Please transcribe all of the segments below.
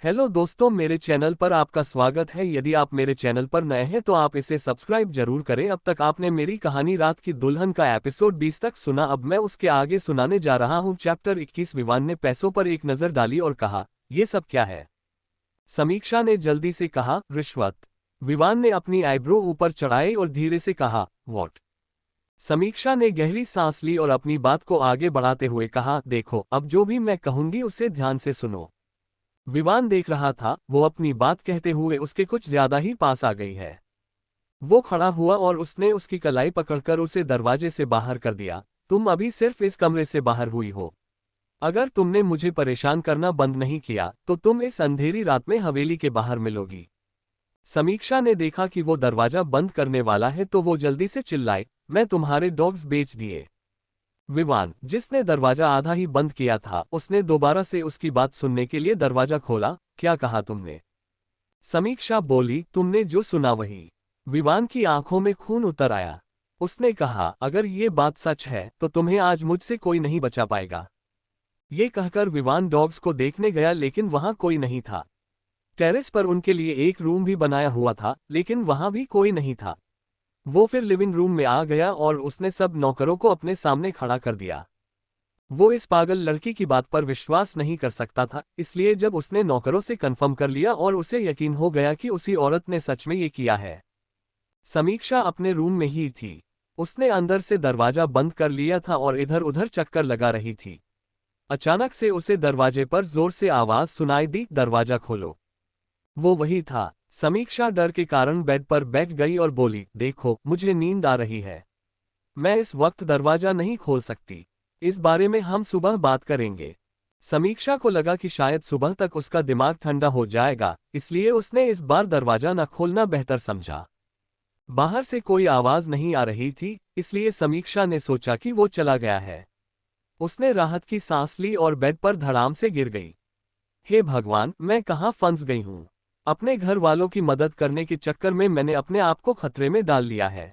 Hello दोस्तों, मेरे channel पर आपका स्वागत है। यदि आप मेरे चैनल पर नए हैं तो आप इसे सब्सक्राइब जरूर करें। अब तक आपने मेरी कहानी रात की दुल्हन का एपिसोड 20 तक सुना। अब मैं उसके आगे सुनाने जा रहा हूँ। चैप्टर 21। विवान ने पैसों पर एक नजर डाली और कहा, ये सब क्या है? समीक्षा ने जल्दी से कहा, रिश्वत। विवान ने अपनी आईब्रो ऊपर चढ़ाई और धीरे से कहा, व्हाट? समीक्षा ने गहरी सांस ली और अपनी बात को आगे बढ़ाते हुए कहा, देखो, अब जो भी मैं कहूंगी उसे ध्यान से सुनो। विवान देख रहा था, वो अपनी बात कहते हुए उसके कुछ ज्यादा ही पास आ गई है। वो खड़ा हुआ और उसने उसकी कलाई पकड़कर उसे दरवाजे से बाहर कर दिया। तुम अभी सिर्फ इस कमरे से बाहर हुई हो। अगर तुमने मुझे परेशान करना बंद नहीं किया तो तुम इस अंधेरी रात में हवेली के बाहर मिलोगी। समीक्षा ने देखा कि वो दरवाजा बंद करने वाला है तो वो जल्दी से चिल्लाई, मैं तुम्हारे डॉग्स बेच दिए। विवान, जिसने दरवाजा आधा ही बंद किया था, उसने दोबारा से उसकी बात सुनने के लिए दरवाजा खोला। क्या कहा तुमने? समीक्षा बोली, तुमने जो सुना वही। विवान की आंखों में खून उतर आया। उसने कहा, अगर ये बात सच है तो तुम्हें आज मुझसे कोई नहीं बचा पाएगा। ये कहकर विवान डॉग्स को देखने गया लेकिन वहां कोई नहीं था। टेरेस पर उनके लिए एक रूम भी बनाया हुआ था लेकिन वहां भी कोई नहीं था। वो फिर लिविंग रूम में आ गया और उसने सब नौकरों को अपने सामने खड़ा कर दिया। वो इस पागल लड़की की बात पर विश्वास नहीं कर सकता था, इसलिए जब उसने नौकरों से कंफर्म कर लिया और उसे यकीन हो गया कि उसी औरत ने सच में ये किया है। समीक्षा अपने रूम में ही थी। उसने अंदर से दरवाजा बंद कर लिया था और इधर उधर चक्कर लगा रही थी। अचानक से उसे दरवाजे पर जोर से आवाज सुनाई दी, दरवाजा खोलो। वो वही था। समीक्षा डर के कारण बेड पर बैठ गई और बोली, देखो, मुझे नींद आ रही है। मैं इस वक्त दरवाजा नहीं खोल सकती। इस बारे में हम सुबह बात करेंगे। समीक्षा को लगा कि शायद सुबह तक उसका दिमाग ठंडा हो जाएगा, इसलिए उसने इस बार दरवाजा न खोलना बेहतर समझा। बाहर से कोई आवाज नहीं आ रही थी, इसलिए समीक्षा ने सोचा कि वो चला गया है। उसने राहत की सांस ली और बेड पर धड़ाम से गिर गई। हे भगवान, मैं कहाँ फंस गई हूँ? अपने घर वालों की मदद करने के चक्कर में मैंने अपने आप को खतरे में डाल लिया है।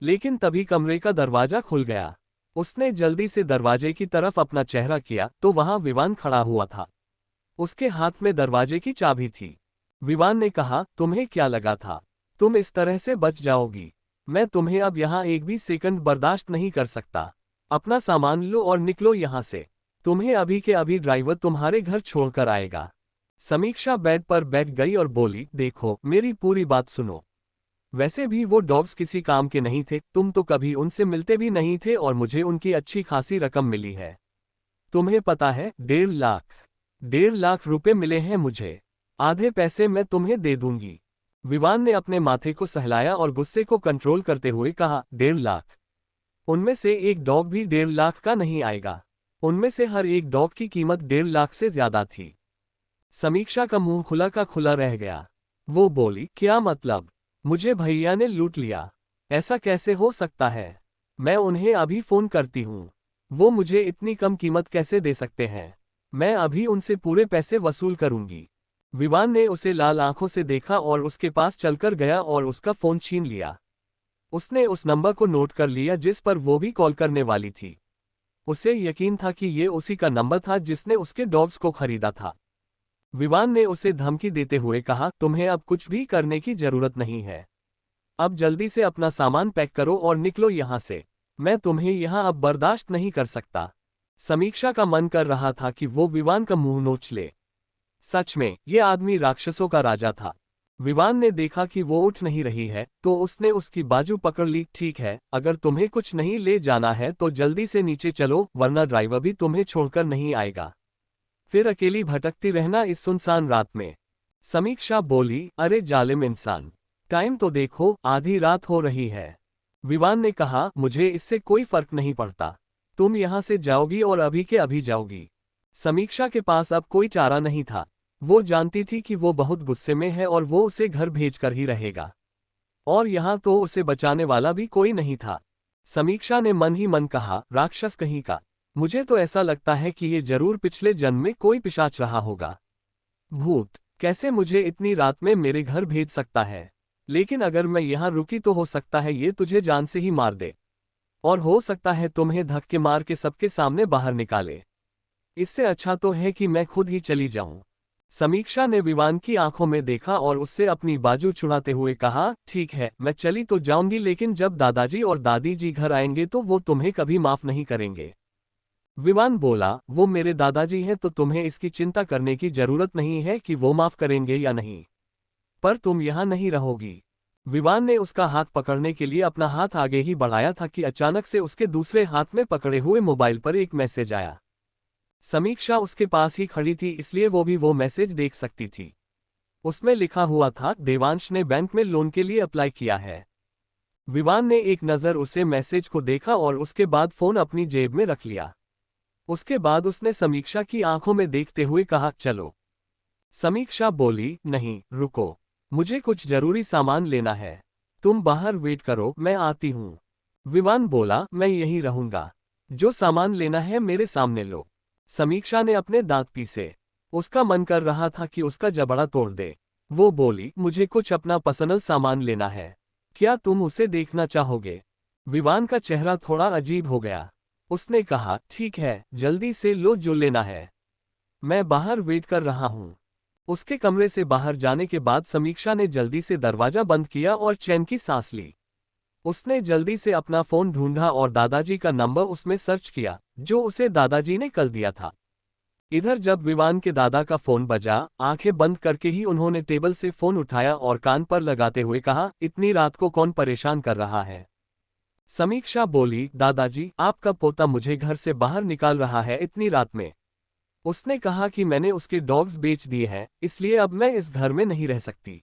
लेकिन तभी कमरे का दरवाजा खुल गया। उसने जल्दी से दरवाजे की तरफ अपना चेहरा किया तो वहां विवान खड़ा हुआ था। उसके हाथ में दरवाजे की चाबी थी। विवान ने कहा, तुम्हें क्या लगा था तुम इस तरह से बच जाओगी? मैं तुम्हें अब यहाँ एक भी सेकंड बर्दाश्त नहीं कर सकता। अपना सामान लो और निकलो यहाँ से। तुम्हें अभी के अभी ड्राइवर तुम्हारे घर छोड़कर आएगा। समीक्षा बेड पर बैठ गई और बोली, देखो, मेरी पूरी बात सुनो। वैसे भी वो डॉग्स किसी काम के नहीं थे, तुम तो कभी उनसे मिलते भी नहीं थे और मुझे उनकी अच्छी खासी रकम मिली है। तुम्हें पता है, 1.5 लाख। 1.5 लाख रुपए मिले हैं मुझे। आधे पैसे मैं तुम्हें दे दूंगी। विवान ने अपने माथे को सहलाया और गुस्से को कंट्रोल करते हुए कहा, 1.5 लाख? उनमें से एक डॉग भी 1.5 लाख का नहीं आएगा। उनमें से हर एक डॉग की कीमत 1.5 लाख से ज्यादा थी। समीक्षा का मुंह खुला का खुला रह गया। वो बोली, क्या मतलब? मुझे भैया ने लूट लिया? ऐसा कैसे हो सकता है? मैं उन्हें अभी फोन करती हूँ। वो मुझे इतनी कम कीमत कैसे दे सकते हैं? मैं अभी उनसे पूरे पैसे वसूल करूंगी। विवान ने उसे लाल आंखों से देखा और उसके पास चलकर गया और उसका फोन छीन लिया। उसने उस नंबर को नोट कर लिया जिस पर वो भी कॉल करने वाली थी। उसे यकीन था कि ये उसी का नंबर था जिसने उसके डॉग्स को खरीदा था। विवान ने उसे धमकी देते हुए कहा, तुम्हें अब कुछ भी करने की जरूरत नहीं है। अब जल्दी से अपना सामान पैक करो और निकलो यहाँ से। मैं तुम्हें यहाँ अब बर्दाश्त नहीं कर सकता। समीक्षा का मन कर रहा था कि वो विवान का मुंह नोच ले। सच में, ये आदमी राक्षसों का राजा था। विवान ने देखा कि वो उठ नहीं रही है तो उसने उसकी बाजू पकड़ ली। ठीक है, अगर तुम्हें कुछ नहीं ले जाना है तो जल्दी से नीचे चलो, वरना ड्राइवर भी तुम्हें छोड़कर नहीं आएगा। फिर अकेली भटकती रहना इस सुनसान रात में। समीक्षा बोली, अरे जालिम इंसान, टाइम तो देखो, आधी रात हो रही है। विवान ने कहा, मुझे इससे कोई फर्क नहीं पड़ता। तुम यहाँ से जाओगी और अभी के अभी जाओगी। समीक्षा के पास अब कोई चारा नहीं था। वो जानती थी कि वो बहुत गुस्से में है और वो उसे घर भेजकर ही रहेगा। और यहाँ तो उसे बचाने वाला भी कोई नहीं था। समीक्षा ने मन ही मन कहा, राक्षस कहीं का। मुझे तो ऐसा लगता है कि ये जरूर पिछले जन्म में कोई पिशाच रहा होगा। भूत कैसे मुझे इतनी रात में मेरे घर भेज सकता है? लेकिन अगर मैं यहाँ रुकी तो हो सकता है ये तुझे जान से ही मार दे। और हो सकता है तुम्हें धक्के मार के सबके सामने बाहर निकाले। इससे अच्छा तो है कि मैं खुद ही चली जाऊं। समीक्षा ने विवान की आंखों में देखा और उससे अपनी बाजू छुड़ाते हुए कहा, ठीक है, मैं चली तो जाऊंगी, लेकिन जब दादाजी और दादी जी घर आएंगे तो वो तुम्हें कभी माफ नहीं करेंगे। विवान बोला, वो मेरे दादाजी हैं तो तुम्हें इसकी चिंता करने की जरूरत नहीं है कि वो माफ करेंगे या नहीं। पर तुम यहाँ नहीं रहोगी। विवान ने उसका हाथ पकड़ने के लिए अपना हाथ आगे ही बढ़ाया था कि अचानक से उसके दूसरे हाथ में पकड़े हुए मोबाइल पर एक मैसेज आया। समीक्षा उसके पास ही खड़ी थी, इसलिए वो भी वो मैसेज देख सकती थी। उसमें लिखा हुआ था, देवांश ने बैंक में लोन के लिए अप्लाई किया है। विवान ने एक नज़र उसे मैसेज को देखा और उसके बाद फोन अपनी जेब में रख लिया। उसके बाद उसने समीक्षा की आंखों में देखते हुए कहा, चलो। समीक्षा बोली, नहीं, रुको, मुझे कुछ जरूरी सामान लेना है। तुम बाहर वेट करो, मैं आती हूँ। विवान बोला, मैं यहीं रहूंगा। जो सामान लेना है मेरे सामने लो। समीक्षा ने अपने दांत पीसे। उसका मन कर रहा था कि उसका जबड़ा तोड़ दे। वो बोली, मुझे कुछ अपना पर्सनल सामान लेना है। क्या तुम उसे देखना चाहोगे? विवान का चेहरा थोड़ा अजीब हो गया। उसने कहा, ठीक है, जल्दी से लो जो लेना है। मैं बाहर वेट कर रहा हूँ। उसके कमरे से बाहर जाने के बाद समीक्षा ने जल्दी से दरवाजा बंद किया और चैन की सांस ली। उसने जल्दी से अपना फोन ढूंढा और दादाजी का नंबर उसमें सर्च किया, जो उसे दादाजी ने कल दिया था। इधर जब विवान के दादा का फोन बजा, आंखें बंद करके ही उन्होंने टेबल से फोन उठाया और कान पर लगाते हुए कहा, इतनी रात को कौन परेशान कर रहा है? समीक्षा बोली, दादाजी, आपका पोता मुझे घर से बाहर निकाल रहा है इतनी रात में। उसने कहा कि मैंने उसके डॉग्स बेच दिए हैं, इसलिए अब मैं इस घर में नहीं रह सकती।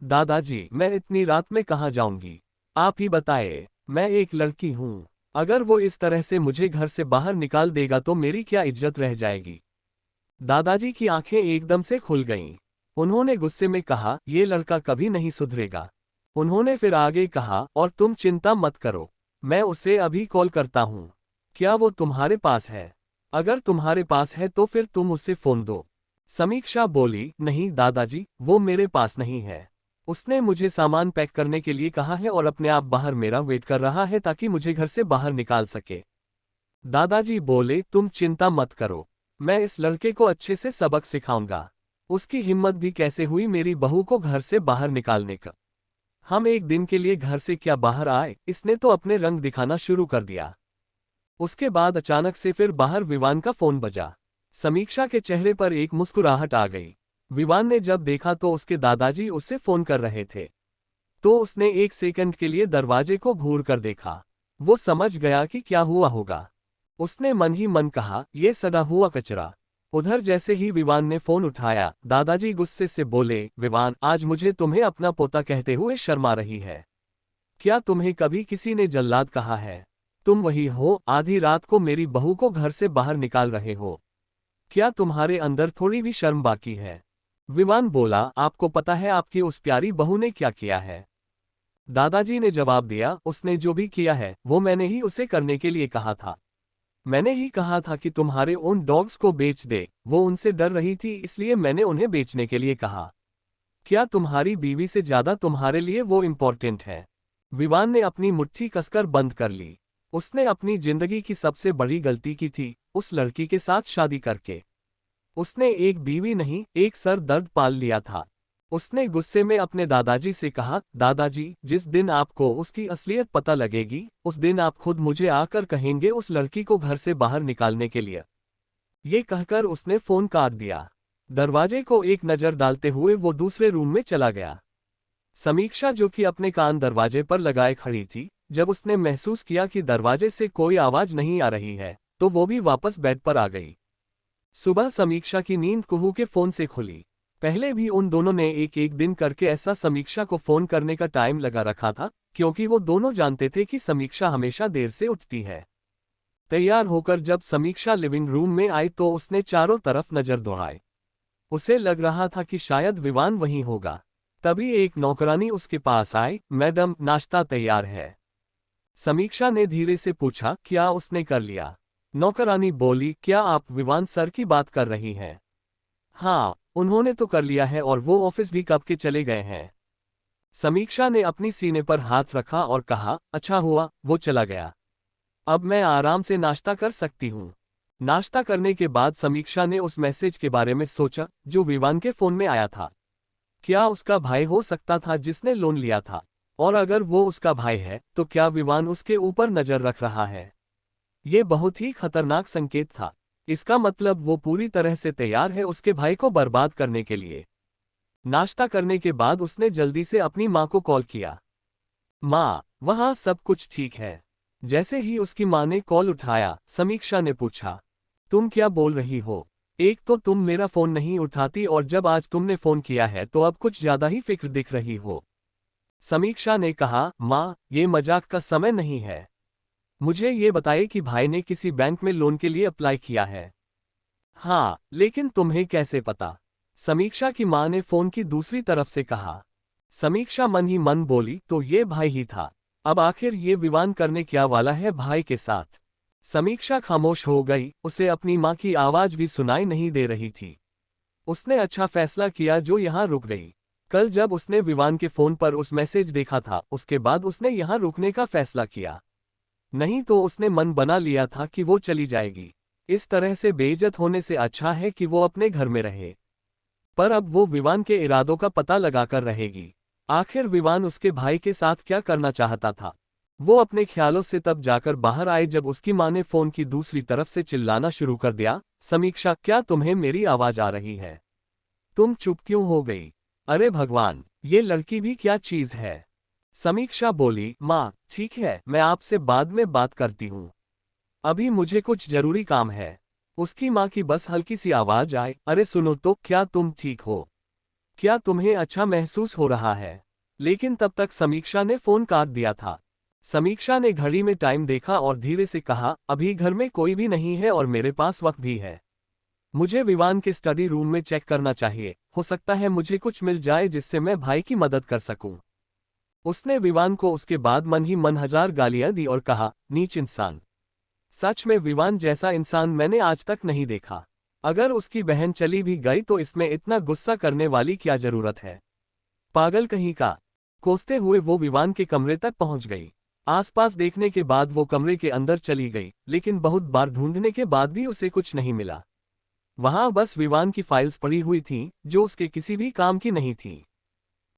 दादाजी, मैं इतनी रात में कहाँ जाऊंगी? आप ही बताए। मैं एक लड़की हूँ। अगर वो इस तरह से मुझे घर से बाहर निकाल देगा तो मेरी क्या इज्जत रह जाएगी? दादाजी की आंखें एकदम से खुल गईं। उन्होंने गुस्से में कहा, ये लड़का कभी नहीं सुधरेगा। उन्होंने फिर आगे कहा, और तुम चिंता मत करो, मैं उसे अभी कॉल करता हूँ। क्या वो तुम्हारे पास है? अगर तुम्हारे पास है तो फिर तुम उसे फोन दो। समीक्षा बोली, नहीं दादाजी, वो मेरे पास नहीं है। उसने मुझे सामान पैक करने के लिए कहा है और अपने आप बाहर मेरा वेट कर रहा है ताकि मुझे घर से बाहर निकाल सके। दादाजी बोले, तुम चिंता मत करो, मैं इस लड़के को अच्छे से सबक सिखाऊंगा। उसकी हिम्मत भी कैसे हुई मेरी बहू को घर से बाहर निकालने का। हम एक दिन के लिए घर से क्या बाहर आए, इसने तो अपने रंग दिखाना शुरू कर दिया। उसके बाद अचानक से फिर बाहर विवान का फोन बजा। समीक्षा के चेहरे पर एक मुस्कुराहट आ गई। विवान ने जब देखा तो उसके दादाजी उससे फोन कर रहे थे। तो उसने एक सेकंड के लिए दरवाजे को घूर कर देखा। वो समझ गया कि क्या हुआ होगा। उसने मन ही मन कहा, ये सड़ा हुआ कचरा। उधर जैसे ही विवान ने फोन उठाया, दादाजी गुस्से से बोले, विवान, आज मुझे तुम्हें अपना पोता कहते हुए शर्मा रही है। क्या तुम्हें कभी किसी ने जल्लाद कहा है? तुम वही हो, आधी रात को मेरी बहू को घर से बाहर निकाल रहे हो। क्या तुम्हारे अंदर थोड़ी भी शर्म बाकी है? विवान बोला, आपको पता है आपकी उस प्यारी बहू ने क्या किया है? दादाजी ने जवाब दिया, उसने जो भी किया है वो मैंने ही उसे करने के लिए कहा था। मैंने ही कहा था कि तुम्हारे उन डॉग्स को बेच दे। वो उनसे डर रही थी, इसलिए मैंने उन्हें बेचने के लिए कहा। क्या तुम्हारी बीवी से ज्यादा तुम्हारे लिए वो इम्पोर्टेंट है? विवान ने अपनी मुट्ठी कसकर बंद कर ली। उसने अपनी जिंदगी की सबसे बड़ी गलती की थी, उस लड़की के साथ शादी करके। उसने एक बीवी नहीं, एक सर दर्द पाल लिया था। उसने गुस्से में अपने दादाजी से कहा, दादाजी, जिस दिन आपको उसकी असलियत पता लगेगी, उस दिन आप खुद मुझे आकर कहेंगे उस लड़की को घर से बाहर निकालने के लिए। ये कहकर उसने फोन काट दिया। दरवाजे को एक नज़र डालते हुए वो दूसरे रूम में चला गया। समीक्षा, जो कि अपने कान दरवाजे पर लगाए खड़ी थी, जब उसने महसूस किया कि दरवाजे से कोई आवाज नहीं आ रही है, तो वो भी वापस बेड पर आ गई। सुबह समीक्षा की नींद कुहू के फोन से खुली। पहले भी उन दोनों ने एक एक दिन करके ऐसा समीक्षा को फोन करने का टाइम लगा रखा था, क्योंकि वो दोनों जानते थे कि समीक्षा हमेशा देर से उठती है। तैयार होकर जब समीक्षा लिविंग रूम में आई तो उसने चारों तरफ नजर दौड़ाई। उसे लग रहा था कि शायद विवान वहीं होगा। तभी एक नौकरानी उसके पास आई, मैडम, नाश्ता तैयार है। समीक्षा ने धीरे से पूछा, क्या उसने कर लिया? नौकरानी बोली, क्या आप विवान सर की बात कर रही हैं? हाँ, उन्होंने तो कर लिया है और वो ऑफिस भी कब के चले गए हैं। समीक्षा ने अपनी सीने पर हाथ रखा और कहा, अच्छा हुआ वो चला गया। अब मैं आराम से नाश्ता कर सकती हूँ। नाश्ता करने के बाद समीक्षा ने उस मैसेज के बारे में सोचा जो विवान के फोन में आया था। क्या उसका भाई हो सकता था जिसने लोन लिया था? और अगर वो उसका भाई है तो क्या विवान उसके ऊपर नजर रख रहा है? ये बहुत ही खतरनाक संकेत था। इसका मतलब वो पूरी तरह से तैयार है उसके भाई को बर्बाद करने के लिए। नाश्ता करने के बाद उसने जल्दी से अपनी माँ को कॉल किया। माँ, वहाँ सब कुछ ठीक है? जैसे ही उसकी माँ ने कॉल उठाया, समीक्षा ने पूछा, तुम क्या बोल रही हो? एक तो तुम मेरा फोन नहीं उठाती और जब आज तुमने फोन किया है तो अब कुछ ज्यादा ही फिक्र दिख रही हो। समीक्षा ने कहा, माँ, ये मजाक का समय नहीं है। मुझे ये बताइए कि भाई ने किसी बैंक में लोन के लिए अप्लाई किया है। हाँ, लेकिन तुम्हें कैसे पता? समीक्षा की माँ ने फोन की दूसरी तरफ से कहा। समीक्षा मन ही मन बोली, तो ये भाई ही था। अब आखिर ये विवान करने क्या वाला है भाई के साथ? समीक्षा खामोश हो गई, उसे अपनी माँ की आवाज भी सुनाई नहीं दे रही थी। उसने अच्छा फैसला किया जो यहाँ रुक गई। कल जब उसने विवान के फोन पर उस मैसेज देखा था, उसके बाद उसने यहाँ रुकने का फैसला किया। नहीं तो उसने मन बना लिया था कि वो चली जाएगी। इस तरह से बेइज्जत होने से अच्छा है कि वो अपने घर में रहे। पर अब वो विवान के इरादों का पता लगाकर रहेगी। आखिर विवान उसके भाई के साथ क्या करना चाहता था? वो अपने ख्यालों से तब जाकर बाहर आए जब उसकी माँ ने फोन की दूसरी तरफ से चिल्लाना शुरू कर दिया, समीक्षा, क्या तुम्हें मेरी आवाज आ रही है? तुम चुप क्यों हो गई? अरे भगवान, ये लड़की भी क्या चीज है? समीक्षा बोली, माँ, ठीक है, मैं आपसे बाद में बात करती हूँ। अभी मुझे कुछ जरूरी काम है। उसकी माँ की बस हल्की सी आवाज आए, अरे सुनो तो, क्या तुम ठीक हो? क्या तुम्हें अच्छा महसूस हो रहा है? लेकिन तब तक समीक्षा ने फोन काट दिया था। समीक्षा ने घड़ी में टाइम देखा और धीरे से कहा, अभी घर में कोई भी नहीं है और मेरे पास वक्त भी है। मुझे विवान के स्टडी रूम में चेक करना चाहिए, हो सकता है मुझे कुछ मिल जाए जिससे मैं भाई की मदद कर सकूं। उसने विवान को उसके बाद मन ही मन 1000 गालियां दी और कहा, नीच इंसान। सच में विवान जैसा इंसान मैंने आज तक नहीं देखा। अगर उसकी बहन चली भी गई तो इसमें इतना गुस्सा करने वाली क्या जरूरत है? पागल कहीं का। कोसते हुए वो विवान के कमरे तक पहुंच गई। आसपास देखने के बाद वो कमरे के अंदर चली गई, लेकिन बहुत बार ढूंढने के बाद भी उसे कुछ नहीं मिला। वहां बस विवान की फाइल्स पड़ी हुई थीं, जो उसके किसी भी काम की नहीं थी।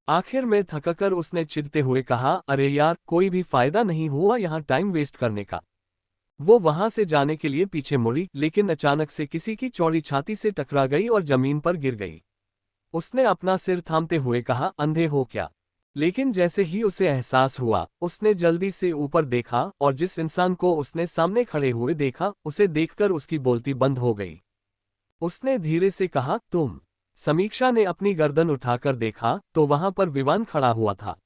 आखिर में थककर उसने चिढ़ते हुए कहा, अरे यार, कोई भी फायदा नहीं हुआ यहाँ टाइम वेस्ट करने का। वो वहां से जाने के लिए पीछे मुड़ी, लेकिन अचानक से किसी की चौड़ी छाती से टकरा गई और जमीन पर गिर गई। उसने अपना सिर थामते हुए कहा, अंधे हो क्या? लेकिन जैसे ही उसे एहसास हुआ, उसने जल्दी से ऊपर देखा और जिस इंसान को उसने सामने खड़े हुए देखा, उसे देखकर उसकी बोलती बंद हो गई। उसने धीरे से कहा, तुम? समीक्षा ने अपनी गर्दन उठाकर देखा तो वहां पर विवान खड़ा हुआ था।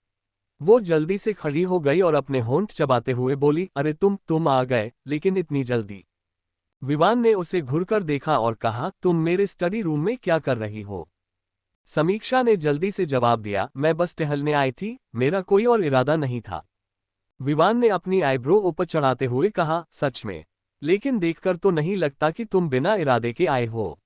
वो जल्दी से खड़ी हो गई और अपने होंठ चबाते हुए बोली, अरे तुम आ गए, लेकिन इतनी जल्दी? विवान ने उसे घुरकर देखा और कहा, तुम मेरे स्टडी रूम में क्या कर रही हो? समीक्षा ने जल्दी से जवाब दिया, मैं बस टहलने आई थी, मेरा कोई और इरादा नहीं था। विवान ने अपनी आईब्रो ऊपर चढ़ाते हुए कहा, सच में? लेकिन देखकर तो नहीं लगता कि तुम बिना इरादे के आए हो।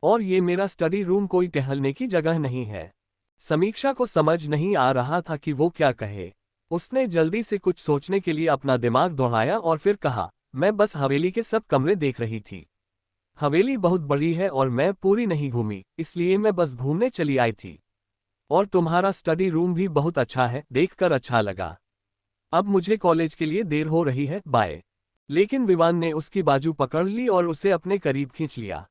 और ये मेरा स्टडी रूम कोई टहलने की जगह नहीं है। समीक्षा को समझ नहीं आ रहा था कि वो क्या कहे। उसने जल्दी से कुछ सोचने के लिए अपना दिमाग दौड़ाया और फिर कहा, मैं बस हवेली के सब कमरे देख रही थी। हवेली बहुत बड़ी है और मैं पूरी नहीं घूमी, इसलिए मैं बस घूमने चली आई थी। और तुम्हारा स्टडी रूम भी बहुत अच्छा है, देखकर अच्छा लगा। अब मुझे कॉलेज के लिए देर हो रही है, बाय। लेकिन विवान ने उसकी बाजू पकड़ ली और उसे अपने करीब खींच लिया।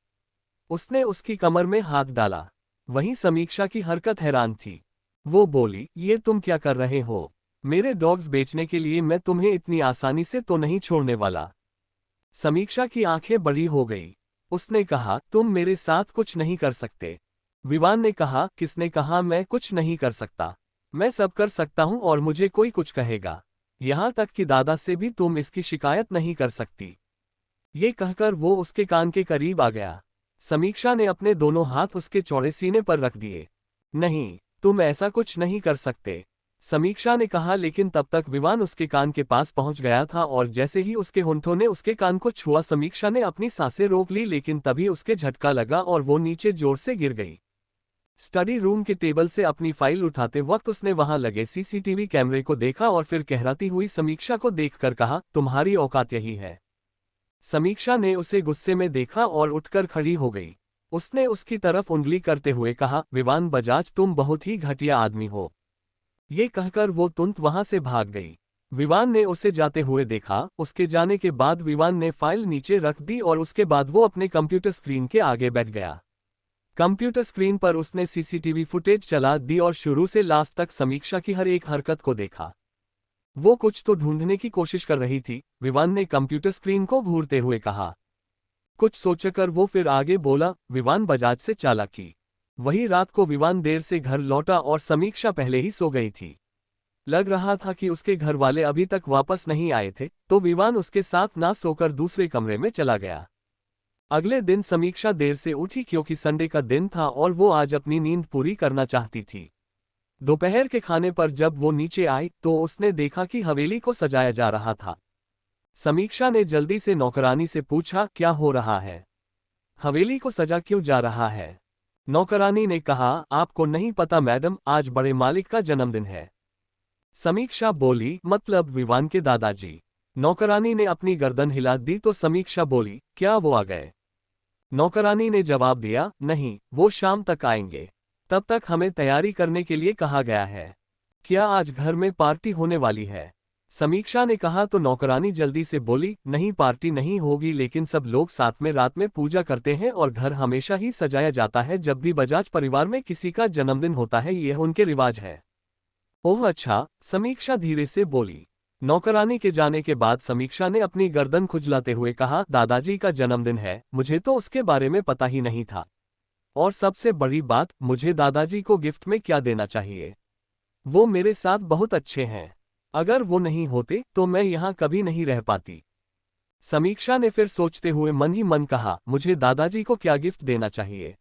उसने उसकी कमर में हाथ डाला। वहीं समीक्षा की हरकत हैरान थी। वो बोली, ये तुम क्या कर रहे हो? मेरे डॉग्स बेचने के लिए मैं तुम्हें इतनी आसानी से तो नहीं छोड़ने वाला। समीक्षा की आंखें बड़ी हो गई। उसने कहा, तुम मेरे साथ कुछ नहीं कर सकते। विवान ने कहा, किसने कहा मैं कुछ नहीं कर सकता? मैं सब कर सकता हूं और मुझे कोई कुछ कहेगा। यहां तक कि दादा से भी तुम इसकी शिकायत नहीं कर सकती। ये कहकर वो उसके कान के करीब आ गया। समीक्षा ने अपने दोनों हाथ उसके चौड़े सीने पर रख दिए। नहीं, तुम ऐसा कुछ नहीं कर सकते, समीक्षा ने कहा, लेकिन तब तक विवान उसके कान के पास पहुंच गया था और जैसे ही उसके होंठों ने उसके कान को छुआ, समीक्षा ने अपनी सांसें रोक ली, लेकिन तभी उसके झटका लगा और वो नीचे जोर से गिर गई। स्टडी रूम के टेबल से अपनी फाइल उठाते वक्त उसने वहां लगे सीसीटीवी कैमरे को देखा और फिर कहराती हुई समीक्षा को देखकर कहा, तुम्हारी औकात यही है? समीक्षा ने उसे गुस्से में देखा और उठकर खड़ी हो गई। उसने उसकी तरफ उंगली करते हुए कहा, विवान बजाज तुम बहुत ही घटिया आदमी हो। ये कहकर वो तुरंत वहां से भाग गई। विवान ने उसे जाते हुए देखा। उसके जाने के बाद विवान ने फाइल नीचे रख दी और उसके बाद वो अपने कंप्यूटर स्क्रीन के आगे बैठ गया। कंप्यूटर स्क्रीन पर उसने सीसीटीवी फुटेज चला दी और शुरू से लास्ट तक समीक्षा की हर एक हरकत को देखा। वो कुछ तो ढूंढने की कोशिश कर रही थी, विवान ने कंप्यूटर स्क्रीन को घूरते हुए कहा। कुछ सोचकर वो फिर आगे बोला, विवान बजाज से चालाकी। वही रात को विवान देर से घर लौटा और समीक्षा पहले ही सो गई थी। लग रहा था कि उसके घर वाले अभी तक वापस नहीं आए थे, तो विवान उसके साथ ना सोकर दूसरे कमरे में चला गया। अगले दिन समीक्षा देर से उठी क्योंकि संडे का दिन था और वो आज अपनी नींद पूरी करना चाहती थी। दोपहर के खाने पर जब वो नीचे आई तो उसने देखा कि हवेली को सजाया जा रहा था। समीक्षा ने जल्दी से नौकरानी से पूछा, क्या हो रहा है? हवेली को सजा क्यों जा रहा है? नौकरानी ने कहा, आपको नहीं पता मैडम, आज बड़े मालिक का जन्मदिन है। समीक्षा बोली, मतलब विवान के दादाजी? नौकरानी ने अपनी गर्दन हिला दी तो समीक्षा बोली, क्या वो आ गए? नौकरानी ने जवाब दिया, नहीं, वो शाम तक आएंगे। तब तक हमें तैयारी करने के लिए कहा गया है। क्या आज घर में पार्टी होने वाली है? समीक्षा ने कहा तो नौकरानी जल्दी से बोली, नहीं पार्टी नहीं होगी, लेकिन सब लोग साथ में रात में पूजा करते हैं और घर हमेशा ही सजाया जाता है जब भी बजाज परिवार में किसी का जन्मदिन होता है, यह उनके रिवाज है। ओह अच्छा, समीक्षा धीरे से बोली। नौकरानी के जाने के बाद समीक्षा ने अपनी गर्दन खुजलाते हुए कहा, दादाजी का जन्मदिन है, मुझे तो उसके बारे में पता ही नहीं था। और सबसे बड़ी बात, मुझे दादाजी को गिफ्ट में क्या देना चाहिए? वो मेरे साथ बहुत अच्छे हैं। अगर वो नहीं होते तो मैं यहाँ कभी नहीं रह पाती। समीक्षा ने फिर सोचते हुए मन ही मन कहा, मुझे दादाजी को क्या गिफ्ट देना चाहिए?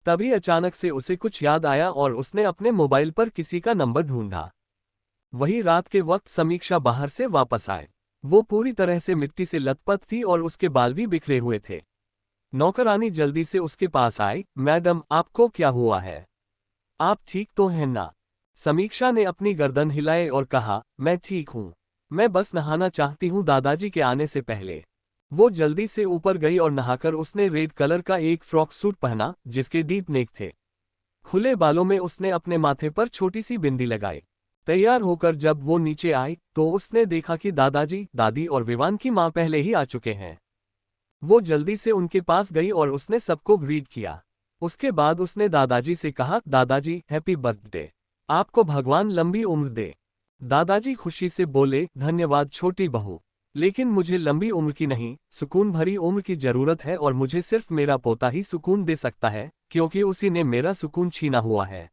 तभी अचानक से उसे कुछ याद आया और उसने अपने मोबाइल पर किसी का नंबर ढूंढा। वही रात के वक्त समीक्षा बाहर से वापस आए। वो पूरी तरह से मिट्टी से लथपथ थी और उसके बाल भी बिखरे हुए थे। नौकरानी जल्दी से उसके पास आई, मैडम आपको क्या हुआ है? आप ठीक तो हैं ना? समीक्षा ने अपनी गर्दन हिलाए और कहा, मैं ठीक हूं, मैं बस नहाना चाहती हूं दादाजी के आने से पहले। वो जल्दी से ऊपर गई और नहाकर उसने रेड कलर का एक फ्रॉक सूट पहना जिसके डीप नेक थे। खुले बालों में उसने अपने माथे पर छोटी सी बिंदी लगाई। तैयार होकर जब वो नीचे आई तो उसने देखा कि दादाजी, दादी और विवान की मां पहले ही आ चुके हैं। वो जल्दी से उनके पास गई और उसने सबको ग्रीट किया। उसके बाद उसने दादाजी से कहा, दादाजी हैप्पी बर्थडे, आपको भगवान लंबी उम्र दे। दादाजी खुशी से बोले, धन्यवाद छोटी बहू, लेकिन मुझे लंबी उम्र की नहीं, सुकून भरी उम्र की जरूरत है और मुझे सिर्फ मेरा पोता ही सुकून दे सकता है, क्योंकि उसी ने मेरा सुकून छीना हुआ है।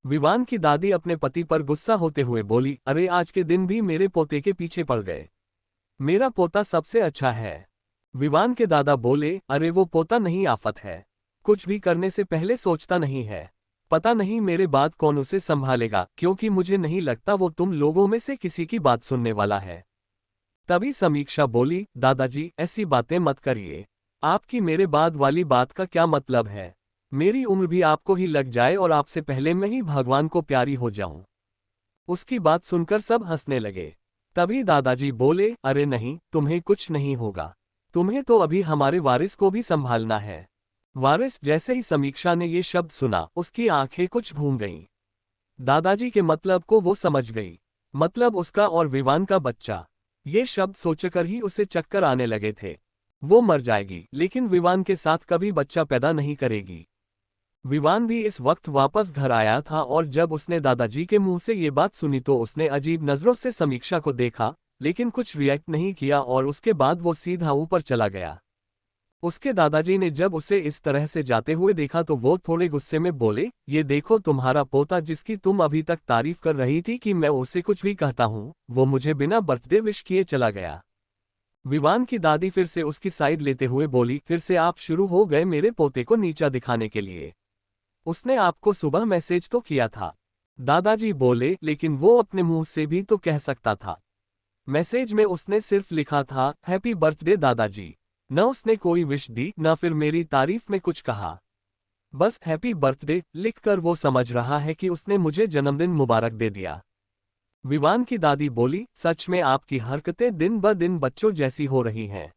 विवान की दादी अपने पति पर गुस्सा होते हुए बोली, अरे आज के दिन भी मेरे पोते के पीछे पड़ गए। मेरा पोता सबसे अच्छा है। विवान के दादा बोले, अरे वो पोता नहीं आफत है, कुछ भी करने से पहले सोचता नहीं है। पता नहीं मेरे बाद कौन उसे संभालेगा, क्योंकि मुझे नहीं लगता वो तुम लोगों में से किसी की बात सुनने वाला है। तभी समीक्षा बोली, दादाजी ऐसी बातें मत करिए। आपकी मेरे बाद वाली बात का क्या मतलब है? मेरी उम्र भी आपको ही लग जाए और आपसे पहले मैं ही भगवान को प्यारी हो जाऊं। उसकी बात सुनकर सब हंसने लगे। तभी दादाजी बोले, अरे नहीं, तुम्हें कुछ नहीं होगा, तुम्हें तो अभी हमारे वारिस को भी संभालना है। वारिस? जैसे ही समीक्षा ने ये शब्द सुना उसकी आंखें कुछ घूम गईं। दादाजी के मतलब को वो समझ गई, मतलब उसका और विवान का बच्चा। ये शब्द सोचकर ही उसे चक्कर आने लगे थे। वो मर जाएगी लेकिन विवान के साथ कभी बच्चा पैदा नहीं करेगी। विवान भी इस वक्त वापस घर आया था और जब उसने दादाजी के मुंह से ये बात सुनी तो उसने अजीब नजरों से समीक्षा को देखा, लेकिन कुछ रिएक्ट नहीं किया और उसके बाद वो सीधा ऊपर चला गया। उसके दादाजी ने जब उसे इस तरह से जाते हुए देखा तो वो थोड़े गुस्से में बोले, ये देखो तुम्हारा पोता जिसकी तुम अभी तक तारीफ कर रही थी कि मैं उसे कुछ भी कहता हूँ, वो मुझे बिना बर्थडे विश किए चला गया। विवान की दादी फिर से उसकी साइड लेते हुए बोली, फिर से आप शुरू हो गए मेरे पोते को नीचा दिखाने के लिए। उसने आपको सुबह मैसेज तो किया था। दादाजी बोले, लेकिन वो अपने मुंह से भी तो कह सकता था। मैसेज में उसने सिर्फ लिखा था, हैप्पी बर्थडे दादाजी। न उसने कोई विश दी, न फिर मेरी तारीफ में कुछ कहा। बस हैप्पी बर्थडे लिखकर वो समझ रहा है कि उसने मुझे जन्मदिन मुबारक दे दिया। विवान की दादी बोली, सच में आपकी हरकतें दिन ब दिन बच्चों जैसी हो रही हैं।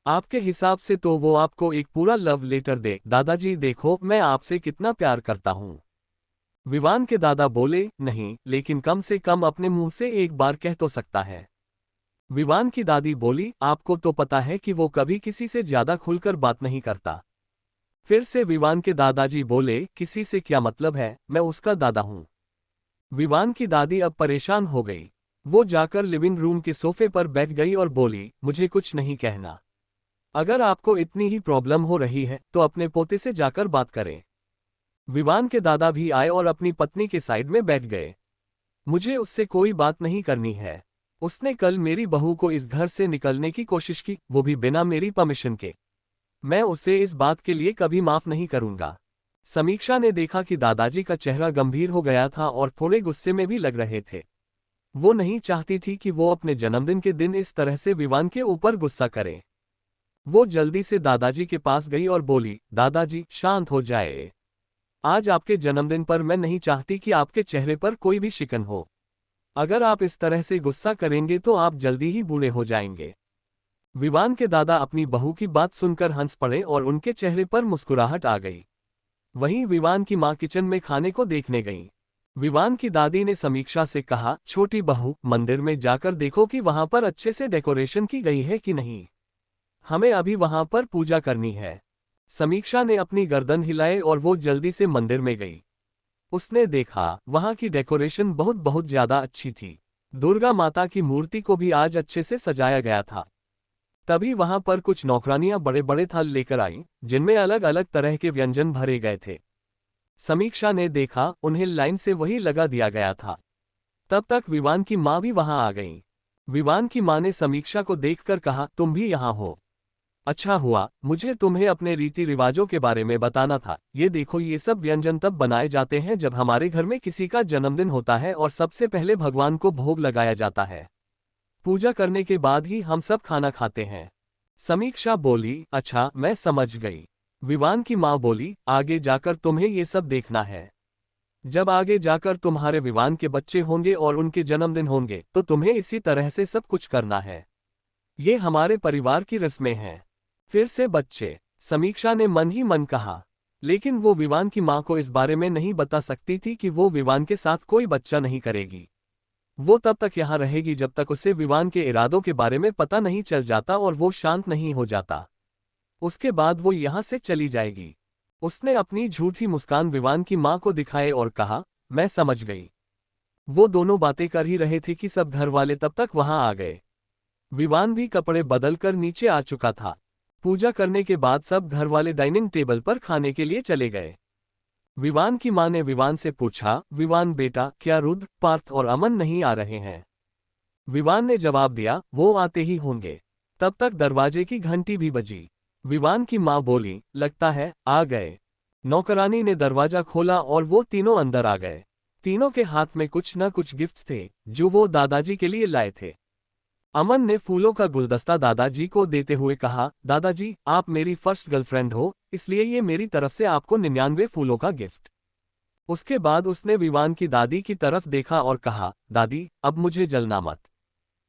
आपके हिसाब से तो वो आपको एक पूरा लव लेटर दे। दादाजी देखो, मैं आपसे कितना प्यार करता हूँ। विवान के दादा बोले, नहीं, लेकिन कम से कम अपने मुंह से एक बार कह तो सकता है। विवान की दादी बोली, आपको तो पता है कि वो कभी किसी से ज्यादा खुलकर बात नहीं करता। फिर से विवान के दादाजी बोले, किसी से क्या मतलब है, मैं उसका दादा हूं। विवान की दादी अब परेशान हो गई। वो जाकर लिविंग रूम के सोफे पर बैठ गई और बोली, मुझे कुछ नहीं कहना। अगर आपको इतनी ही प्रॉब्लम हो रही है तो अपने पोते से जाकर बात करें। विवान के दादा भी आए और अपनी पत्नी के साइड में बैठ गए। मुझे उससे कोई बात नहीं करनी है। उसने कल मेरी बहू को इस घर से निकलने की कोशिश की, वो भी बिना मेरी परमिशन के। मैं उसे इस बात के लिए कभी माफ नहीं करूंगा। समीक्षा ने देखा कि दादाजी का चेहरा गंभीर हो गया था और थोड़े गुस्से में भी लग रहे थे। वो नहीं चाहती थी कि वो अपने जन्मदिन के दिन इस तरह से विवान के ऊपर गुस्सा करे। वो जल्दी से दादाजी के पास गई और बोली, दादाजी शांत हो जाए। आज आपके जन्मदिन पर मैं नहीं चाहती कि आपके चेहरे पर कोई भी शिकन हो। अगर आप इस तरह से गुस्सा करेंगे तो आप जल्दी ही बूढ़े हो जाएंगे। विवान के दादा अपनी बहू की बात सुनकर हंस पड़े और उनके चेहरे पर मुस्कुराहट आ गई। वहीं विवान की मां किचन में खाने को देखने गईं। विवान की दादी ने समीक्षा से कहा, छोटी बहू, मंदिर में जाकर देखो कि वहां पर अच्छे से डेकोरेशन की गई है कि नहीं। हमें अभी वहां पर पूजा करनी है। समीक्षा ने अपनी गर्दन हिलाई और वो जल्दी से मंदिर में गई। उसने देखा, वहां की डेकोरेशन बहुत बहुत ज्यादा अच्छी थी। दुर्गा माता की मूर्ति को भी आज अच्छे से सजाया गया था। तभी वहां पर कुछ नौकरानियां बड़े बड़े थाल लेकर आईं, जिनमें अलग अलग तरह के व्यंजन भरे गए थे। समीक्षा ने देखा, उन्हें लाइन से वही लगा दिया गया था। तब तक विवान की मां भी वहां आ गईं। विवान की मां ने समीक्षा को देखकर कहा, तुम भी यहाँ हो। अच्छा हुआ, मुझे तुम्हें अपने रीति रिवाजों के बारे में बताना था। ये देखो, ये सब व्यंजन तब बनाए जाते हैं जब हमारे घर में किसी का जन्मदिन होता है और सबसे पहले भगवान को भोग लगाया जाता है। पूजा करने के बाद ही हम सब खाना खाते हैं। समीक्षा बोली, अच्छा, मैं समझ गई। विवान की मां बोली, आगे जाकर तुम्हें ये सब देखना है। जब आगे जाकर तुम्हारे विवान के बच्चे होंगे और उनके जन्मदिन होंगे तो तुम्हें इसी तरह से सब कुछ करना है। ये हमारे परिवार की रस्में हैं। फिर से बच्चे, समीक्षा ने मन ही मन कहा। लेकिन वो विवान की मां को इस बारे में नहीं बता सकती थी कि वो विवान के साथ कोई बच्चा नहीं करेगी। वो तब तक यहाँ रहेगी जब तक उसे विवान के इरादों के बारे में पता नहीं चल जाता और वो शांत नहीं हो जाता। उसके बाद वो यहाँ से चली जाएगी। उसने अपनी झूठी मुस्कान विवान की मां को दिखाए और कहा, मैं समझ गई। वो दोनों बातें कर ही रहे थे कि सब घर वाले तब तक वहां आ गए। विवान भी कपड़े बदलकर नीचे आ चुका था। पूजा करने के बाद सब घर वाले डाइनिंग टेबल पर खाने के लिए चले गए। विवान की मां ने विवान से पूछा, विवान बेटा, क्या रुद्र, पार्थ और अमन नहीं आ रहे हैं? विवान ने जवाब दिया, वो आते ही होंगे। तब तक दरवाजे की घंटी भी बजी। विवान की मां बोली, लगता है आ गए। नौकरानी ने दरवाजा खोला और वो तीनों अंदर आ गए। तीनों के हाथ में कुछ न कुछ गिफ्ट्स थे जो वो दादाजी के लिए लाए थे। अमन ने फूलों का गुलदस्ता दादाजी को देते हुए कहा, दादाजी, आप मेरी फर्स्ट गर्लफ्रेंड हो, इसलिए ये मेरी तरफ से आपको 99 फूलों का गिफ्ट। उसके बाद उसने विवान की दादी की तरफ देखा और कहा, दादी, अब मुझे जलना मत।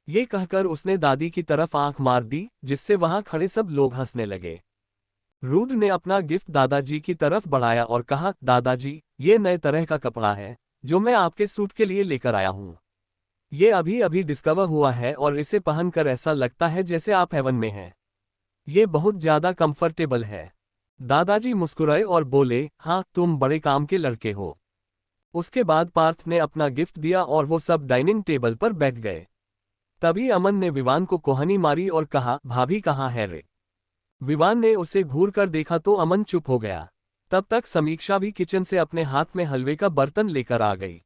ये कहकर उसने दादी की तरफ आंख मार दी, जिससे वहां खड़े सब लोग हंसने लगे। रुद्र ने अपना गिफ्ट दादाजी की तरफ बढ़ाया और कहा, दादाजी, ये नए तरह का कपड़ा है जो मैं आपके सूट के लिए लेकर आया हूँ। ये अभी अभी डिस्कवर हुआ है और इसे पहनकर ऐसा लगता है जैसे आप हेवन में हैं। ये बहुत ज्यादा कंफर्टेबल है। दादाजी मुस्कुराए और बोले, हाँ, तुम बड़े काम के लड़के हो। उसके बाद पार्थ ने अपना गिफ्ट दिया और वो सब डाइनिंग टेबल पर बैठ गए। तभी अमन ने विवान को कोहनी मारी और कहा, भाभी कहाँ है रे? विवान ने उसे घूर कर देखा तो अमन चुप हो गया। तब तक समीक्षा भी किचन से अपने हाथ में हलवे का बर्तन लेकर आ गई।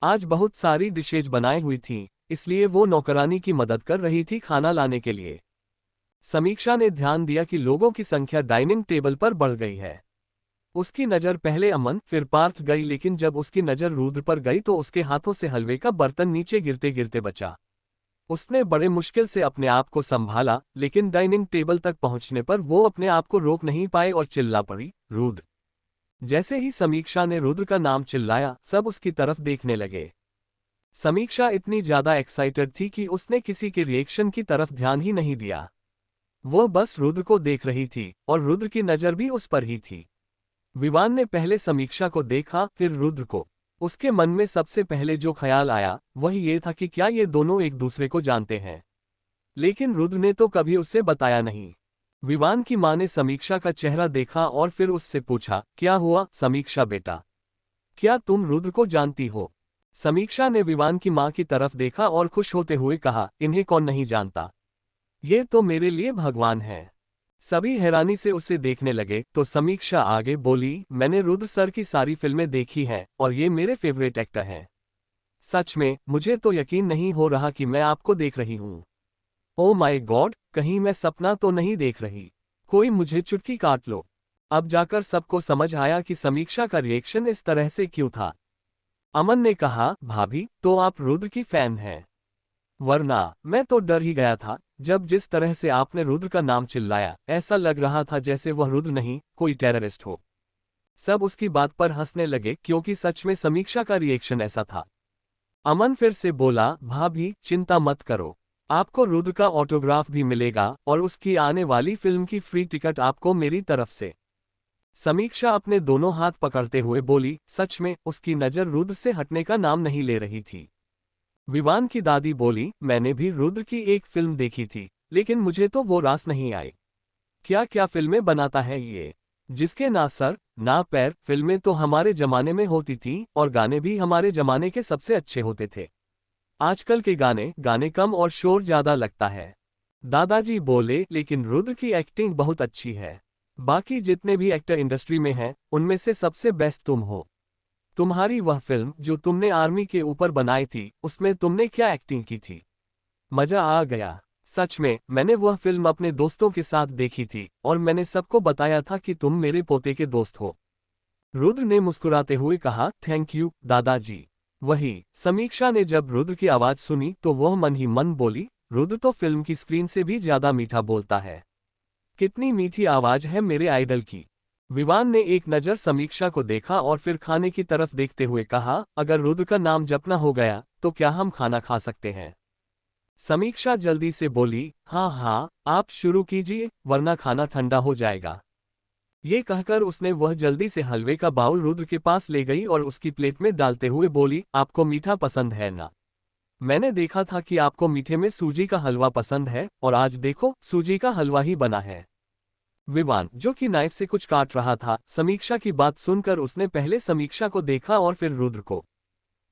आज बहुत सारी डिशेज बनाई हुई थीं, इसलिए वो नौकरानी की मदद कर रही थी खाना लाने के लिए। समीक्षा ने ध्यान दिया कि लोगों की संख्या डाइनिंग टेबल पर बढ़ गई है। उसकी नज़र पहले अमन फिर पार्थ गई, लेकिन जब उसकी नज़र रुद्र पर गई तो उसके हाथों से हलवे का बर्तन नीचे गिरते गिरते बचा। उसने बड़े मुश्किल से अपने आप को संभाला, लेकिन डाइनिंग टेबल तक पहुंचने पर वो अपने आप को रोक नहीं पाए और चिल्ला पड़ी, रुद्र। जैसे ही समीक्षा ने रुद्र का नाम चिल्लाया, सब उसकी तरफ देखने लगे। समीक्षा इतनी ज्यादा एक्साइटेड थी कि उसने किसी के रिएक्शन की तरफ ध्यान ही नहीं दिया। वो बस रुद्र को देख रही थी और रुद्र की नज़र भी उस पर ही थी। विवान ने पहले समीक्षा को देखा, फिर रुद्र को। उसके मन में सबसे पहले जो ख्याल आया वह ये था कि क्या ये दोनों एक दूसरे को जानते हैं, लेकिन रुद्र ने तो कभी उससे बताया नहीं। विवान की मां ने समीक्षा का चेहरा देखा और फिर उससे पूछा, क्या हुआ समीक्षा बेटा, क्या तुम रुद्र को जानती हो? समीक्षा ने विवान की मां की तरफ देखा और खुश होते हुए कहा, इन्हें कौन नहीं जानता, ये तो मेरे लिए भगवान है। सभी हैरानी से उसे देखने लगे तो समीक्षा आगे बोली, मैंने रुद्र सर की सारी फिल्में देखी हैं और ये मेरे फेवरेट एक्टर हैं। सच में मुझे तो यकीन नहीं हो रहा कि मैं आपको देख रही हूँ। ओ माय गॉड, कहीं मैं सपना तो नहीं देख रही, कोई मुझे चुटकी काट लो। अब जाकर सबको समझ आया कि समीक्षा का रिएक्शन इस तरह से क्यों था। अमन ने कहा, भाभी तो आप रुद्र की फैन हैं? वरना मैं तो डर ही गया था, जब जिस तरह से आपने रुद्र का नाम चिल्लाया ऐसा लग रहा था जैसे वह रुद्र नहीं कोई टेररिस्ट हो। सब उसकी बात पर हंसने लगे क्योंकि सच में समीक्षा का रिएक्शन ऐसा था। अमन फिर से बोला, भाभी चिंता मत करो, आपको रुद्र का ऑटोग्राफ भी मिलेगा और उसकी आने वाली फिल्म की फ्री टिकट आपको मेरी तरफ से। समीक्षा अपने दोनों हाथ पकड़ते हुए बोली, सच में उसकी नज़र रुद्र से हटने का नाम नहीं ले रही थी। विवान की दादी बोली, मैंने भी रुद्र की एक फिल्म देखी थी, लेकिन मुझे तो वो रास नहीं आई। क्या क्या फिल्में बनाता है ये, जिसके ना सर ना पैर। फिल्में तो हमारे जमाने में होती थी और गाने भी हमारे जमाने के सबसे अच्छे होते थे। आजकल के गाने कम और शोर ज्यादा लगता है। दादाजी बोले, लेकिन रुद्र की एक्टिंग बहुत अच्छी है। बाकी जितने भी एक्टर इंडस्ट्री में हैं, उनमें से सबसे बेस्ट तुम हो। तुम्हारी वह फिल्म जो तुमने आर्मी के ऊपर बनाई थी, उसमें तुमने क्या एक्टिंग की थी, मजा आ गया। सच में मैंने वह फिल्म अपने दोस्तों के साथ देखी थी और मैंने सबको बताया था कि तुम मेरे पोते के दोस्त हो। रुद्र ने मुस्कुराते हुए कहा, थैंक यू दादाजी। वही समीक्षा ने जब रुद्र की आवाज सुनी तो वह मन ही मन बोली, रुद्र तो फिल्म की स्क्रीन से भी ज्यादा मीठा बोलता है। कितनी मीठी आवाज है मेरे आइडल की। विवान ने एक नज़र समीक्षा को देखा और फिर खाने की तरफ देखते हुए कहा, अगर रुद्र का नाम जपना हो गया तो क्या हम खाना खा सकते हैं? समीक्षा जल्दी से बोली, हाँ हाँ आप शुरू कीजिए वरना खाना ठंडा हो जाएगा। ये कहकर उसने वह जल्दी से हलवे का बाउल रुद्र के पास ले गई और उसकी प्लेट में डालते हुए बोली, आपको मीठा पसंद है ना? मैंने देखा था कि आपको मीठे में सूजी का हलवा पसंद है और आज देखो सूजी का हलवा ही बना है। विवान जो कि नाइफ से कुछ काट रहा था, समीक्षा की बात सुनकर उसने पहले समीक्षा को देखा और फिर रुद्र को।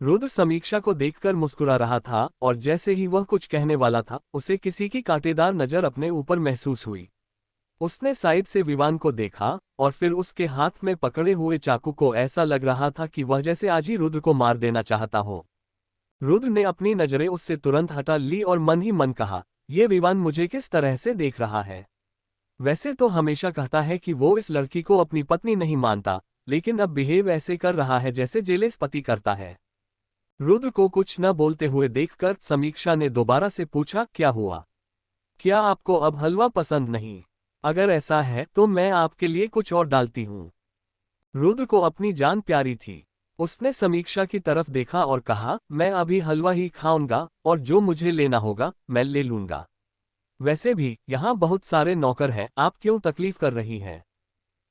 रुद्र समीक्षा को देखकर मुस्कुरा रहा था और जैसे ही वह कुछ कहने वाला था उसे किसी की कांटेदार नज़र अपने ऊपर महसूस हुई। उसने साइड से विवान को देखा और फिर उसके हाथ में पकड़े हुए चाकू को ऐसा लग रहा था कि वह जैसे आज ही रुद्र को मार देना चाहता हो। रुद्र ने अपनी नजरें उससे तुरंत हटा ली और मन ही मन कहा, यह विवान मुझे किस तरह से देख रहा है। वैसे तो हमेशा कहता है कि वो इस लड़की को अपनी पत्नी नहीं मानता, लेकिन अब बिहेव ऐसे कर रहा है जैसे जेलेस पति करता है। रुद्र को कुछ न बोलते हुए देखकर समीक्षा ने दोबारा से पूछा, क्या हुआ? क्या आपको अब हलवा पसंद नहीं? अगर ऐसा है तो मैं आपके लिए कुछ और डालती हूँ। रुद्र को अपनी जान प्यारी थी। उसने समीक्षा की तरफ देखा और कहा, मैं अभी हलवा ही खाऊंगा और जो मुझे लेना होगा मैं ले लूंगा। वैसे भी यहाँ बहुत सारे नौकर हैं, आप क्यों तकलीफ कर रही हैं?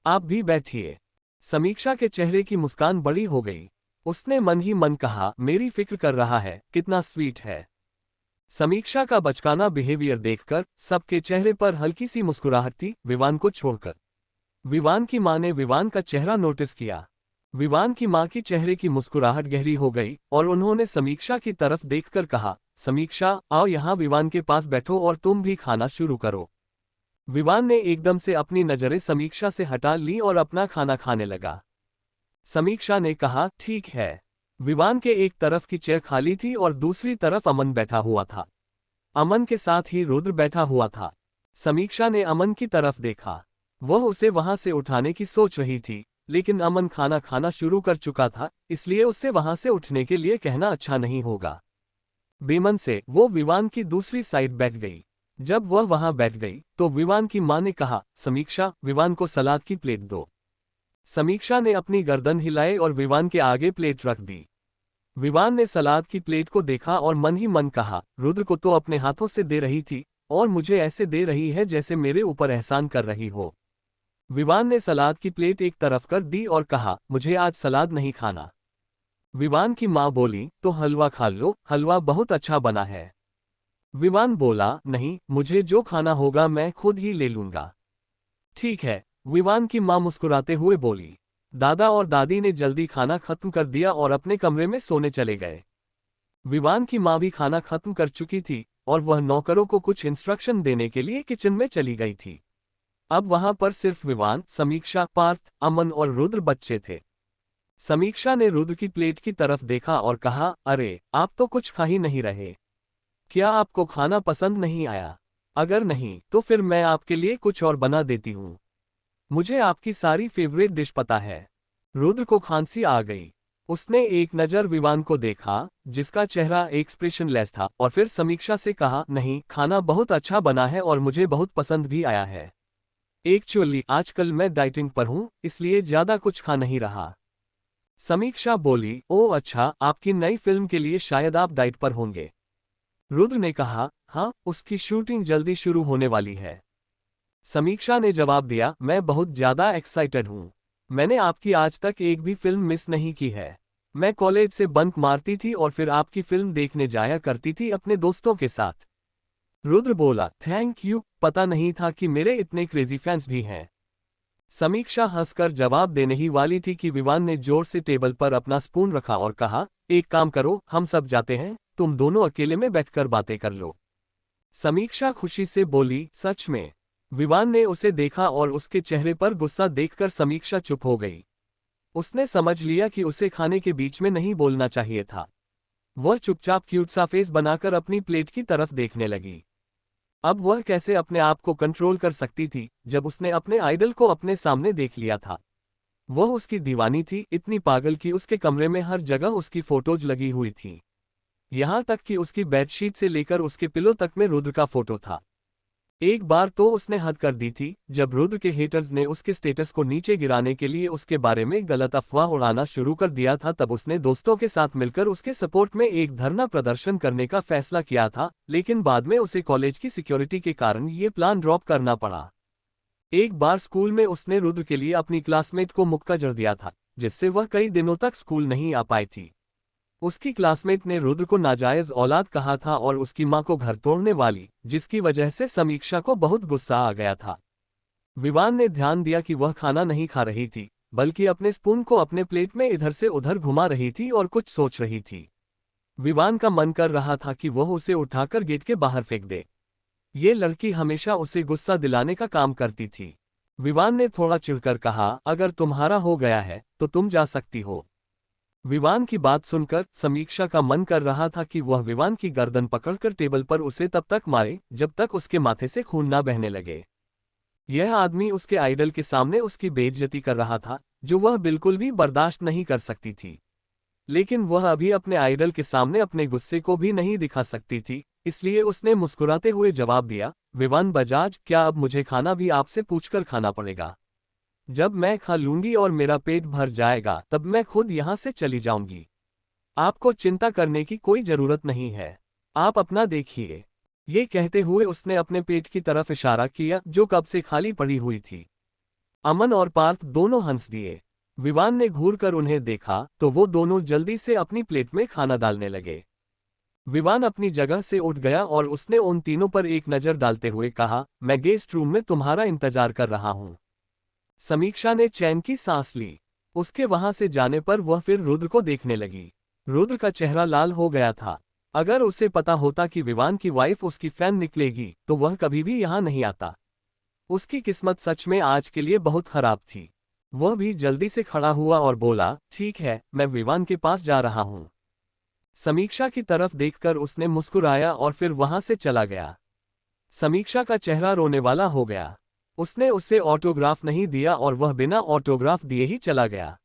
आप भी बैठिए। समीक्षा के चेहरे की मुस्कान बड़ी हो गई। उसने मन ही मन कहा, मेरी फिक्र कर रहा है, कितना स्वीट है। समीक्षा का बचकाना बिहेवियर देखकर सबके चेहरे पर हल्की सी मुस्कुराहट थी, विवान को छोड़कर। विवान की मां ने विवान का चेहरा नोटिस किया। विवान की मां की चेहरे की मुस्कुराहट गहरी हो गई और उन्होंने समीक्षा की तरफ देखकर कहा, समीक्षा आओ यहाँ विवान के पास बैठो और तुम भी खाना शुरू करो। विवान ने एकदम से अपनी नजरें समीक्षा से हटा ली और अपना खाना खाने लगा। समीक्षा ने कहा, ठीक है। विवान के एक तरफ की चेयर खाली थी और दूसरी तरफ अमन बैठा हुआ था। अमन के साथ ही रुद्र बैठा हुआ था। समीक्षा ने अमन की तरफ देखा। वह उसे वहां से उठाने की सोच रही थी, लेकिन अमन खाना खाना शुरू कर चुका था, इसलिए उससे वहां से उठने के लिए कहना अच्छा नहीं होगा। बेमन से वो विवान की दूसरी साइड बैठ गई। जब वह वहां बैठ गई तो विवान की मां ने कहा, समीक्षा विवान को सलाद की प्लेट दो। समीक्षा ने अपनी गर्दन हिलाई और विवान के आगे प्लेट रख दी। विवान ने सलाद की प्लेट को देखा और मन ही मन कहा, रुद्र को तो अपने हाथों से दे रही थी, और मुझे ऐसे दे रही है जैसे मेरे ऊपर एहसान कर रही हो। विवान ने सलाद की प्लेट एक तरफ कर दी और कहा, मुझे आज सलाद नहीं खाना। विवान की माँ बोली, तो हलवा खा लो, हलवा बहुत अच्छा बना है। विवान बोला, नहीं, मुझे जो खाना होगा मैं खुद ही ले लूंगा। ठीक है, विवान की माँ मुस्कुराते हुए बोली। दादा और दादी ने जल्दी खाना खत्म कर दिया और अपने कमरे में सोने चले गए। विवान की माँ भी खाना खत्म कर चुकी थी और वह नौकरों को कुछ इंस्ट्रक्शन देने के लिए किचन में चली गई थी। अब वहां पर सिर्फ विवान, समीक्षा, पार्थ, अमन और रुद्र बच्चे थे। समीक्षा ने रुद्र की प्लेट की तरफ देखा और कहा, अरे, आप तो कुछ खा ही नहीं रहे। क्या आपको खाना पसंद नहीं आया? अगर नहीं तो फिर मैं आपके लिए कुछ और बना देती हूँ। मुझे आपकी सारी फेवरेट डिश पता है। रुद्र को खांसी आ गई। उसने एक नज़र विवान को देखा, जिसका चेहरा एक्सप्रेशनलेस था, और फिर समीक्षा से कहा, नहीं, खाना बहुत अच्छा बना है और मुझे बहुत पसंद भी आया है। एक्चुअली आजकल मैं डाइटिंग पर हूँ, इसलिए ज्यादा कुछ खा नहीं रहा। समीक्षा बोली, ओह अच्छा, आपकी नई फिल्म के लिए शायद आप डाइट पर होंगे। रुद्र ने कहा, हाँ, उसकी शूटिंग जल्दी शुरू होने वाली है। समीक्षा ने जवाब दिया, मैं बहुत ज्यादा एक्साइटेड हूँ। मैंने आपकी आज तक एक भी फिल्म मिस नहीं की है। मैं कॉलेज से बंक मारती थी और फिर आपकी फिल्म देखने जाया करती थी अपने दोस्तों के साथ। रुद्र बोला, थैंक यू, पता नहीं था कि मेरे इतने क्रेजी फैंस भी हैं। समीक्षा हंसकर जवाब देने ही वाली थी कि विवान ने जोर से टेबल पर अपना स्पून रखा और कहा, एक काम करो, हम सब जाते हैं, तुम दोनों अकेले में बैठकर बातें कर लो। समीक्षा खुशी से बोली, सच में? विवान ने उसे देखा और उसके चेहरे पर गुस्सा देखकर समीक्षा चुप हो गई। उसने समझ लिया कि उसे खाने के बीच में नहीं बोलना चाहिए था। वह चुपचाप क्यूट सा फेस बनाकर अपनी प्लेट की तरफ देखने लगी। अब वह कैसे अपने आप को कंट्रोल कर सकती थी जब उसने अपने आइडल को अपने सामने देख लिया था। वह उसकी दीवानी थी, इतनी पागल कि उसके कमरे में हर जगह उसकी फोटोज लगी हुई थी। यहाँ तक कि उसकी बेडशीट से लेकर उसके पिलो तक में रुद्र का फोटो था। एक बार तो उसने हद कर दी थी जब रुद्र के हेटर्स ने उसके स्टेटस को नीचे गिराने के लिए उसके बारे में गलत अफवाह उड़ाना शुरू कर दिया था। तब उसने दोस्तों के साथ मिलकर उसके सपोर्ट में एक धरना प्रदर्शन करने का फैसला किया था, लेकिन बाद में उसे कॉलेज की सिक्योरिटी के कारण ये प्लान ड्रॉप करना पड़ा। एक बार स्कूल में उसने रुद्र के लिए अपनी क्लासमेट को मुक्का जड़ दिया था, जिससे वह कई दिनों तक स्कूल नहीं आ पाई थी। उसकी क्लासमेट ने रुद्र को नाजायज औलाद कहा था और उसकी मां को घर तोड़ने वाली, जिसकी वजह से समीक्षा को बहुत गुस्सा आ गया था। विवान ने ध्यान दिया कि वह खाना नहीं खा रही थी, बल्कि अपने स्पून को अपने प्लेट में इधर से उधर घुमा रही थी और कुछ सोच रही थी। विवान का मन कर रहा था कि वह उसे उठाकर गेट के बाहर फेंक दे। ये लड़की हमेशा उसे गुस्सा दिलाने का काम करती थी। विवान ने थोड़ा चिढ़कर कहा, अगर तुम्हारा हो गया है तो तुम जा सकती हो। विवान की बात सुनकर समीक्षा का मन कर रहा था कि वह विवान की गर्दन पकड़कर टेबल पर उसे तब तक मारे जब तक उसके माथे से खून ना बहने लगे। यह आदमी उसके आइडल के सामने उसकी बेइज्जती कर रहा था, जो वह बिल्कुल भी बर्दाश्त नहीं कर सकती थी। लेकिन वह अभी अपने आइडल के सामने अपने गुस्से को भी नहीं दिखा सकती थी, इसलिए उसने मुस्कुराते हुए जवाब दिया, विवान बजाज, क्या अब मुझे खाना भी आपसे पूछकर खाना पड़ेगा? जब मैं खा लूंगी और मेरा पेट भर जाएगा तब मैं खुद यहाँ से चली जाऊंगी। आपको चिंता करने की कोई जरूरत नहीं है, आप अपना देखिए। ये कहते हुए उसने अपने पेट की तरफ इशारा किया जो कब से खाली पड़ी हुई थी। अमन और पार्थ दोनों हंस दिए। विवान ने घूरकर उन्हें देखा तो वो दोनों जल्दी से अपनी प्लेट में खाना डालने लगे। विवान अपनी जगह से उठ गया और उसने उन तीनों पर एक नज़र डालते हुए कहा, मैं गेस्ट रूम में तुम्हारा इंतजार कर रहा हूं। समीक्षा ने चैन की सांस ली। उसके वहां से जाने पर वह फिर रुद्र को देखने लगी। रुद्र का चेहरा लाल हो गया था। अगर उसे पता होता कि विवान की वाइफ उसकी फैन निकलेगी तो वह कभी भी यहां नहीं आता। उसकी किस्मत सच में आज के लिए बहुत खराब थी। वह भी जल्दी से खड़ा हुआ और बोला, ठीक है, मैं विवान के पास जा रहा हूं। समीक्षा की तरफ देखकर उसने मुस्कुराया और फिर वहां से चला गया। समीक्षा का चेहरा रोने वाला हो गया। उसने उसे ऑटोग्राफ नहीं दिया और वह बिना ऑटोग्राफ दिए ही चला गया।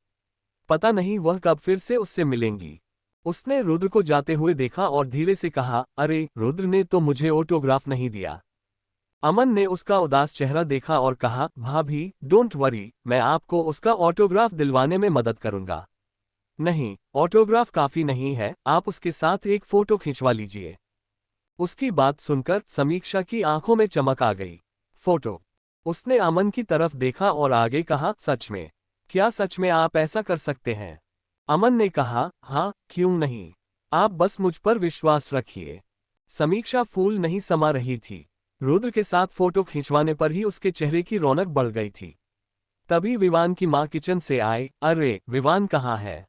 पता नहीं वह कब फिर से उससे मिलेंगी। उसने रुद्र को जाते हुए देखा और धीरे से कहा, अरे, रुद्र ने तो मुझे ऑटोग्राफ नहीं दिया। अमन ने उसका उदास चेहरा देखा और कहा, भाभी, डोंट वरी, मैं आपको उसका ऑटोग्राफ दिलवाने में मदद करूंगा। नहीं, ऑटोग्राफ काफी नहीं है, आप उसके साथ एक फोटो खिंचवा लीजिए। उसकी बात सुनकर समीक्षा की आंखों में चमक आ गई। फोटो। उसने अमन की तरफ देखा और आगे कहा, सच में? क्या सच में आप ऐसा कर सकते हैं? अमन ने कहा, हाँ, क्यों नहीं। आप बस मुझ पर विश्वास रखिए। समीक्षा फूल नहीं समा रही थी। रुद्र के साथ फोटो खिंचवाने पर ही उसके चेहरे की रौनक बढ़ गई थी। तभी विवान की मां किचन से आए। अरे, विवान कहाँ है?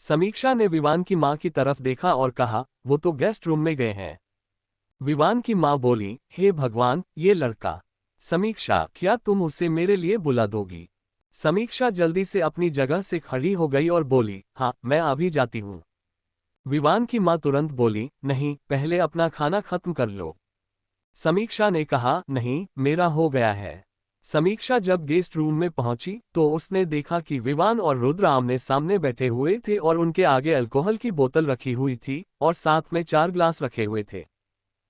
समीक्षा ने विवान की मां की तरफ देखा और कहा, वो तो गेस्ट रूम में गए हैं। विवान की मां बोली, हे भगवान, ये लड़का। समीक्षा, क्या तुम उसे मेरे लिए बुला दोगी? समीक्षा जल्दी से अपनी जगह से खड़ी हो गई और बोली, हाँ, मैं अभी जाती हूँ। विवान की मां तुरंत बोली, नहीं, पहले अपना खाना खत्म कर लो। समीक्षा ने कहा, नहीं, मेरा हो गया है। समीक्षा जब गेस्ट रूम में पहुंची तो उसने देखा कि विवान और रुद्र आमने सामने बैठे हुए थे और उनके आगे अल्कोहल की बोतल रखी हुई थी और साथ में 4 ग्लास रखे हुए थे।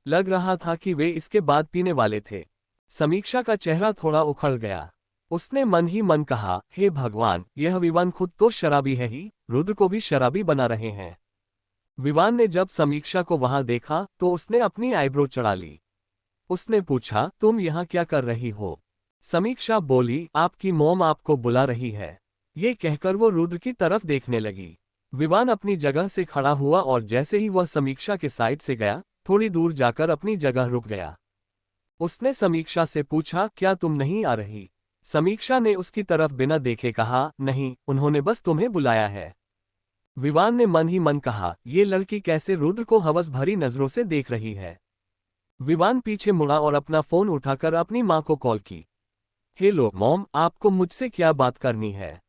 लग रहा था कि वे इसके बाद पीने वाले थे। समीक्षा का चेहरा थोड़ा उखड़ गया। उसने मन ही मन कहा, हे भगवान, यह विवान खुद तो शराबी है ही, रुद्र को भी शराबी बना रहे हैं। विवान ने जब समीक्षा को वहां देखा तो उसने अपनी आईब्रो चढ़ा ली। उसने पूछा, तुम यहाँ क्या कर रही हो? समीक्षा बोली, आपकी मॉम आपको बुला रही है। ये कहकर वो रुद्र की तरफ देखने लगी। विवान अपनी जगह से खड़ा हुआ और जैसे ही वह समीक्षा के साइड से गया, थोड़ी दूर जाकर अपनी जगह रुक गया। उसने समीक्षा से पूछा, क्या तुम नहीं आ रही? समीक्षा ने उसकी तरफ बिना देखे कहा, नहीं, उन्होंने बस तुम्हें बुलाया है। विवान ने मन ही मन कहा, ये लड़की कैसे रुद्र को हवस भरी नजरों से देख रही है। विवान पीछे मुड़ा और अपना फोन उठाकर अपनी मां को कॉल की। हेलो मॉम, आपको मुझसे क्या बात करनी है?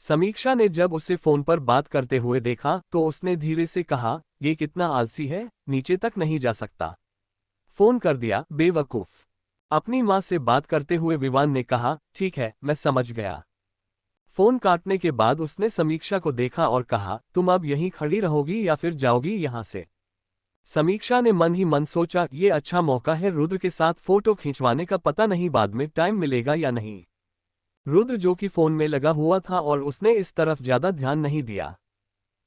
समीक्षा ने जब उसे फोन पर बात करते हुए देखा तो उसने धीरे से कहा, ये कितना आलसी है, नीचे तक नहीं जा सकता। फोन कर दिया, बेवकूफ। अपनी मां से बात करते हुए विवान ने कहा, ठीक है, मैं समझ गया। फोन काटने के बाद उसने समीक्षा को देखा और कहा, तुम अब यहीं खड़ी रहोगी या फिर जाओगी यहां से? समीक्षा ने मन ही मन सोचा, ये अच्छा मौका है रुद्र के साथ फोटो खिंचवाने का, पता नहीं बाद में टाइम मिलेगा या नहीं। रुद्र जो कि फोन में लगा हुआ था और उसने इस तरफ ज्यादा ध्यान नहीं दिया।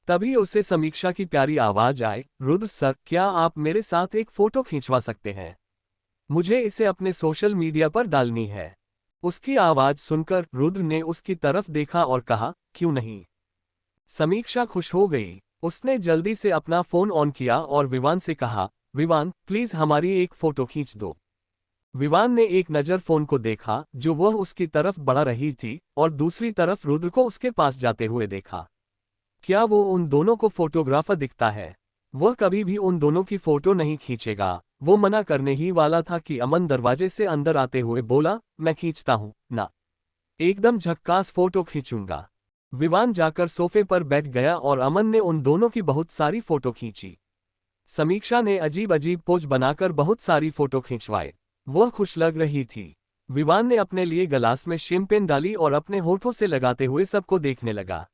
तभी उसे समीक्षा की प्यारी आवाज आई, रुद्र सर, क्या आप मेरे साथ एक फोटो खिंचवा सकते हैं? मुझे इसे अपने सोशल मीडिया पर डालनी है। उसकी आवाज सुनकर रुद्र ने उसकी तरफ देखा और कहा, क्यों नहीं? समीक्षा खुश हो गई। उसने जल्दी से अपना फोन ऑन किया और विवान से कहा, विवान, प्लीज हमारी एक फोटो खींच दो। विवान ने एक नज़र फोन को देखा जो वह उसकी तरफ बढ़ा रही थी और दूसरी तरफ रुद्र को उसके पास जाते हुए देखा। क्या वो उन दोनों को फोटोग्राफर दिखता है? वह कभी भी उन दोनों की फोटो नहीं खींचेगा। वो मना करने ही वाला था कि अमन दरवाजे से अंदर आते हुए बोला, मैं खींचता हूं ना, एकदम झक्कास फोटो खींचूंगा। विवान जाकर सोफे पर बैठ गया और अमन ने उन दोनों की बहुत सारी फोटो खींची। समीक्षा ने अजीब अजीब पोज बनाकर बहुत सारी फोटो खिंचवाए। वह खुश लग रही थी। विवान ने अपने लिए गिलास में शैंपेन डाली और अपने होठों से लगाते हुए सबको देखने लगा।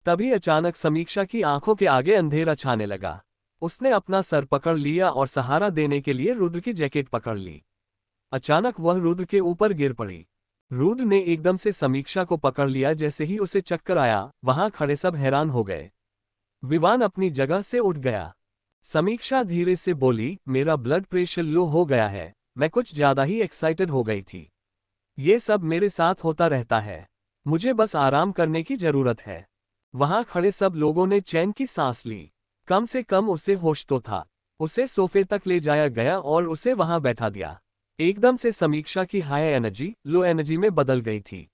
तभी अचानक समीक्षा की आंखों के आगे अंधेरा छाने लगा। उसने अपना सर पकड़ लिया और सहारा देने के लिए रुद्र की जैकेट पकड़ ली। अचानक वह रुद्र के ऊपर गिर पड़ी। रुद्र ने एकदम से समीक्षा को पकड़ लिया। जैसे ही उसे चक्कर आया, वहां खड़े सब हैरान हो गए। विवान अपनी जगह से उठ गया। समीक्षा धीरे से बोली, मेरा ब्लड प्रेशर लो हो गया है, मैं कुछ ज्यादा ही एक्साइटेड हो गई थी। ये सब मेरे साथ होता रहता है, मुझे बस आराम करने की जरूरत है। वहां खड़े सब लोगों ने चैन की सांस ली। कम से कम उसे होश तो था। उसे सोफे तक ले जाया गया और उसे वहां बैठा दिया। एकदम से समीक्षा की हाई एनर्जी लो एनर्जी में बदल गई थी।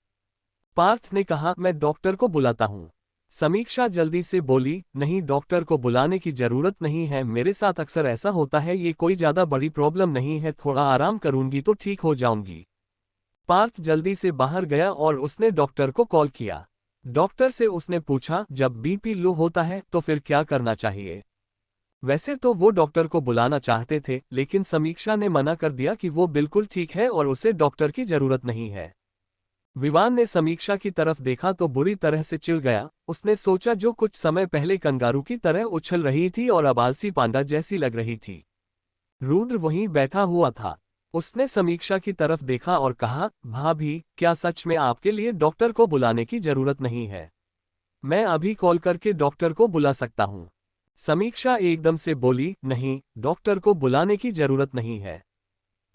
पार्थ ने कहा, मैं डॉक्टर को बुलाता हूं। समीक्षा जल्दी से बोली, नहीं, डॉक्टर को बुलाने की जरूरत नहीं है, मेरे साथ अक्सर ऐसा होता है, ये कोई ज्यादा बड़ी प्रॉब्लम नहीं है, थोड़ा आराम करूंगी तो ठीक हो जाऊंगी। पार्थ जल्दी से बाहर गया और उसने डॉक्टर को कॉल किया। डॉक्टर से उसने पूछा, जब बीपी लो होता है तो फिर क्या करना चाहिए? वैसे तो वो डॉक्टर को बुलाना चाहते थे, लेकिन समीक्षा ने मना कर दिया कि वो बिल्कुल ठीक है और उसे डॉक्टर की जरूरत नहीं है। विवान ने समीक्षा की तरफ देखा तो बुरी तरह से चिढ़ गया। उसने सोचा, जो कुछ समय पहले कंगारू की तरह उछल रही थी और अब आलसी पांडा जैसी लग रही थी। रुद्र वहीं बैठा हुआ था। उसने समीक्षा की तरफ देखा और कहा, भाभी, क्या सच में आपके लिए डॉक्टर को बुलाने की जरूरत नहीं है? मैं अभी कॉल करके डॉक्टर को बुला सकता हूँ। समीक्षा एकदम से बोली, नहीं, डॉक्टर को बुलाने की जरूरत नहीं है।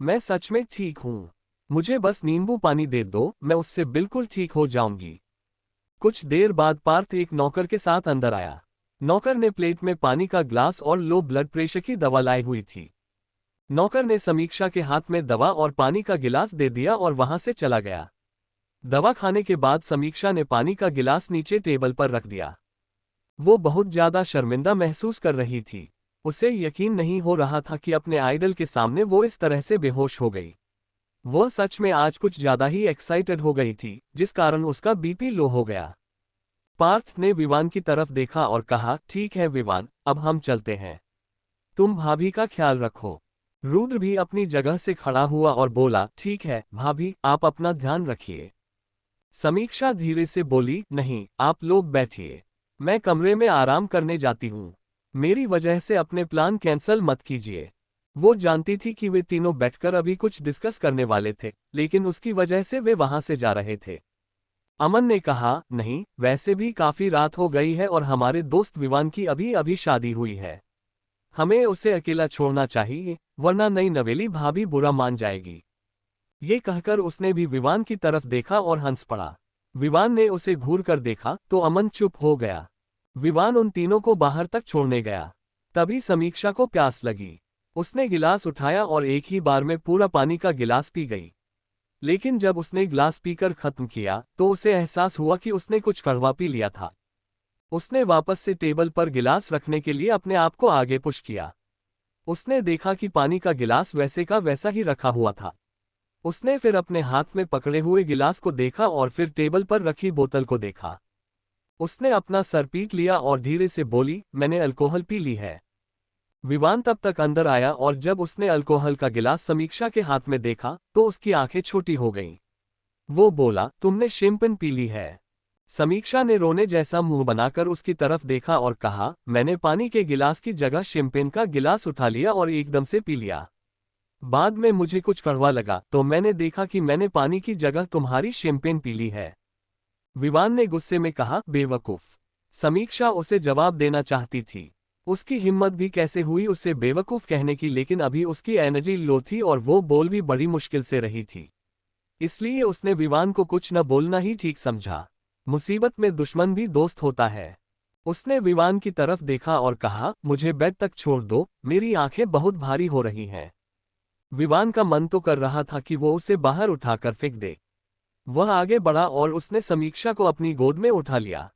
मैं सच में ठीक हूँ। मुझे बस नींबू पानी दे दो, मैं उससे बिल्कुल ठीक हो जाऊंगी। कुछ देर बाद पार्थ एक नौकर के साथ अंदर आया। नौकर ने प्लेट में पानी का ग्लास और लो ब्लड प्रेशर की दवा लाई हुई थी। नौकर ने समीक्षा के हाथ में दवा और पानी का गिलास दे दिया और वहां से चला गया। दवा खाने के बाद समीक्षा ने पानी का गिलास नीचे टेबल पर रख दिया। वो बहुत ज्यादा शर्मिंदा महसूस कर रही थी। उसे यकीन नहीं हो रहा था कि अपने आइडल के सामने वो इस तरह से बेहोश हो गई। वह सच में आज कुछ ज्यादा ही एक्साइटेड हो गई थी, जिस कारण उसका बीपी लो हो गया। पार्थ ने विवान की तरफ देखा और कहा, ठीक है विवान, अब हम चलते हैं। तुम भाभी का ख्याल रखो। रुद्र भी अपनी जगह से खड़ा हुआ और बोला, ठीक है भाभी, आप अपना ध्यान रखिए। समीक्षा धीरे से बोली, नहीं, आप लोग बैठिए। मैं कमरे में आराम करने जाती हूँ। मेरी वजह से अपने प्लान कैंसल मत कीजिए। वो जानती थी कि वे तीनों बैठकर अभी कुछ डिस्कस करने वाले थे, लेकिन उसकी वजह से वे वहां से जा रहे थे। अमन ने कहा, नहीं, वैसे भी काफी रात हो गई है और हमारे दोस्त विवान की अभी अभी शादी हुई है। हमें उसे अकेला छोड़ना चाहिए, वरना नई नवेली भाभी बुरा मान जाएगी। ये कहकर उसने भी विवान की तरफ देखा और हंस पड़ा। विवान ने उसे घूर कर देखा तो अमन चुप हो गया। विवान उन तीनों को बाहर तक छोड़ने गया। तभी समीक्षा को प्यास लगी। उसने गिलास उठाया और एक ही बार में पूरा पानी का गिलास पी गई। लेकिन जब उसने गिलास पीकर खत्म किया तो उसे एहसास हुआ कि उसने कुछ कड़वा पी लिया था। उसने वापस से टेबल पर गिलास रखने के लिए अपने आप को आगे पुश किया। उसने देखा कि पानी का गिलास वैसे का वैसा ही रखा हुआ था। उसने फिर अपने हाथ में पकड़े हुए गिलास को देखा और फिर टेबल पर रखी बोतल को देखा। उसने अपना सर पीट लिया और धीरे से बोली, मैंने अल्कोहल पी ली है। विवान तब तक अंदर आया और जब उसने अल्कोहल का गिलास समीक्षा के हाथ में देखा तो उसकी आंखें छोटी हो गईं। वो बोला, तुमने शैंपेन पी ली है। समीक्षा ने रोने जैसा मुंह बनाकर उसकी तरफ देखा और कहा, मैंने पानी के गिलास की जगह शैंपेन का गिलास उठा लिया और एकदम से पी लिया। बाद में मुझे कुछ कड़वा लगा तो मैंने देखा कि मैंने पानी की जगह तुम्हारी शैंपेन पी ली है। विवान ने गुस्से में कहा, बेवकूफ। समीक्षा उसे जवाब देना चाहती थी। उसकी हिम्मत भी कैसे हुई उसे बेवकूफ कहने की, लेकिन अभी उसकी एनर्जी लो थी और वो बोल भी बड़ी मुश्किल से रही थी। इसलिए उसने विवान को कुछ न बोलना ही ठीक समझा। मुसीबत में दुश्मन भी दोस्त होता है। उसने विवान की तरफ देखा और कहा, मुझे बेड तक छोड़ दो, मेरी आंखें बहुत भारी हो रही हैं। विवान का मन तो कर रहा था कि वो उसे बाहर उठाकर फेंक दे। वह आगे बढ़ा और उसने समीक्षा को अपनी गोद में उठा लिया।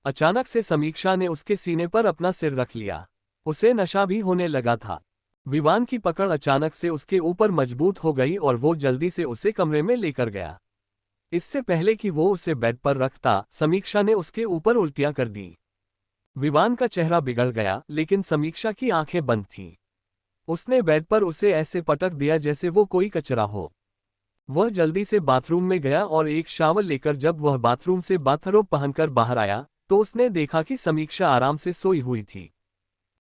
अचानक से समीक्षा ने उसके सीने पर अपना सिर रख लिया। उसे नशा भी होने लगा था। विवान की पकड़ अचानक से उसके ऊपर मजबूत हो गई और वो जल्दी से उसे कमरे में लेकर गया। इससे पहले कि वो उसे बेड पर रखता, समीक्षा ने उसके ऊपर उल्टियां कर दी। विवान का चेहरा बिगड़ गया, लेकिन समीक्षा की आंखें बंद थीं। उसने बेड पर उसे ऐसे पटक दिया जैसे वो कोई कचरा हो। वह जल्दी से बाथरूम में गया और एक शावर लेकर जब वह बाथरूम से बाथरोब पहनकर बाहर आया तो उसने देखा कि समीक्षा आराम से सोई हुई थी।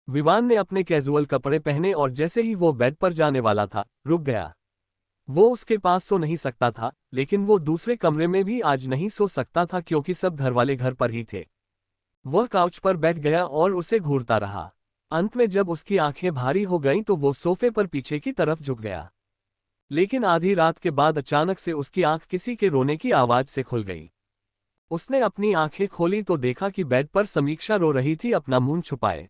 विवान ने अपने कैजुअल कपड़े पहने और जैसे ही वो बेड पर जाने वाला था, रुक गया। वो उसके पास सो नहीं सकता था, लेकिन वो दूसरे कमरे में भी आज नहीं सो सकता था क्योंकि सब घरवाले घर पर ही थे। वह काउच पर बैठ गया और उसे घूरता रहा। अंत में जब उसकी आंखें भारी हो गईं तो वो सोफे पर पीछे की तरफ झुक गया। लेकिन आधी रात के बाद अचानक से उसकी आंख किसी के रोने की आवाज से खुल गई। उसने अपनी आंखें खोली तो देखा कि बेड पर समीक्षा रो रही थी, अपना मुंह छुपाए।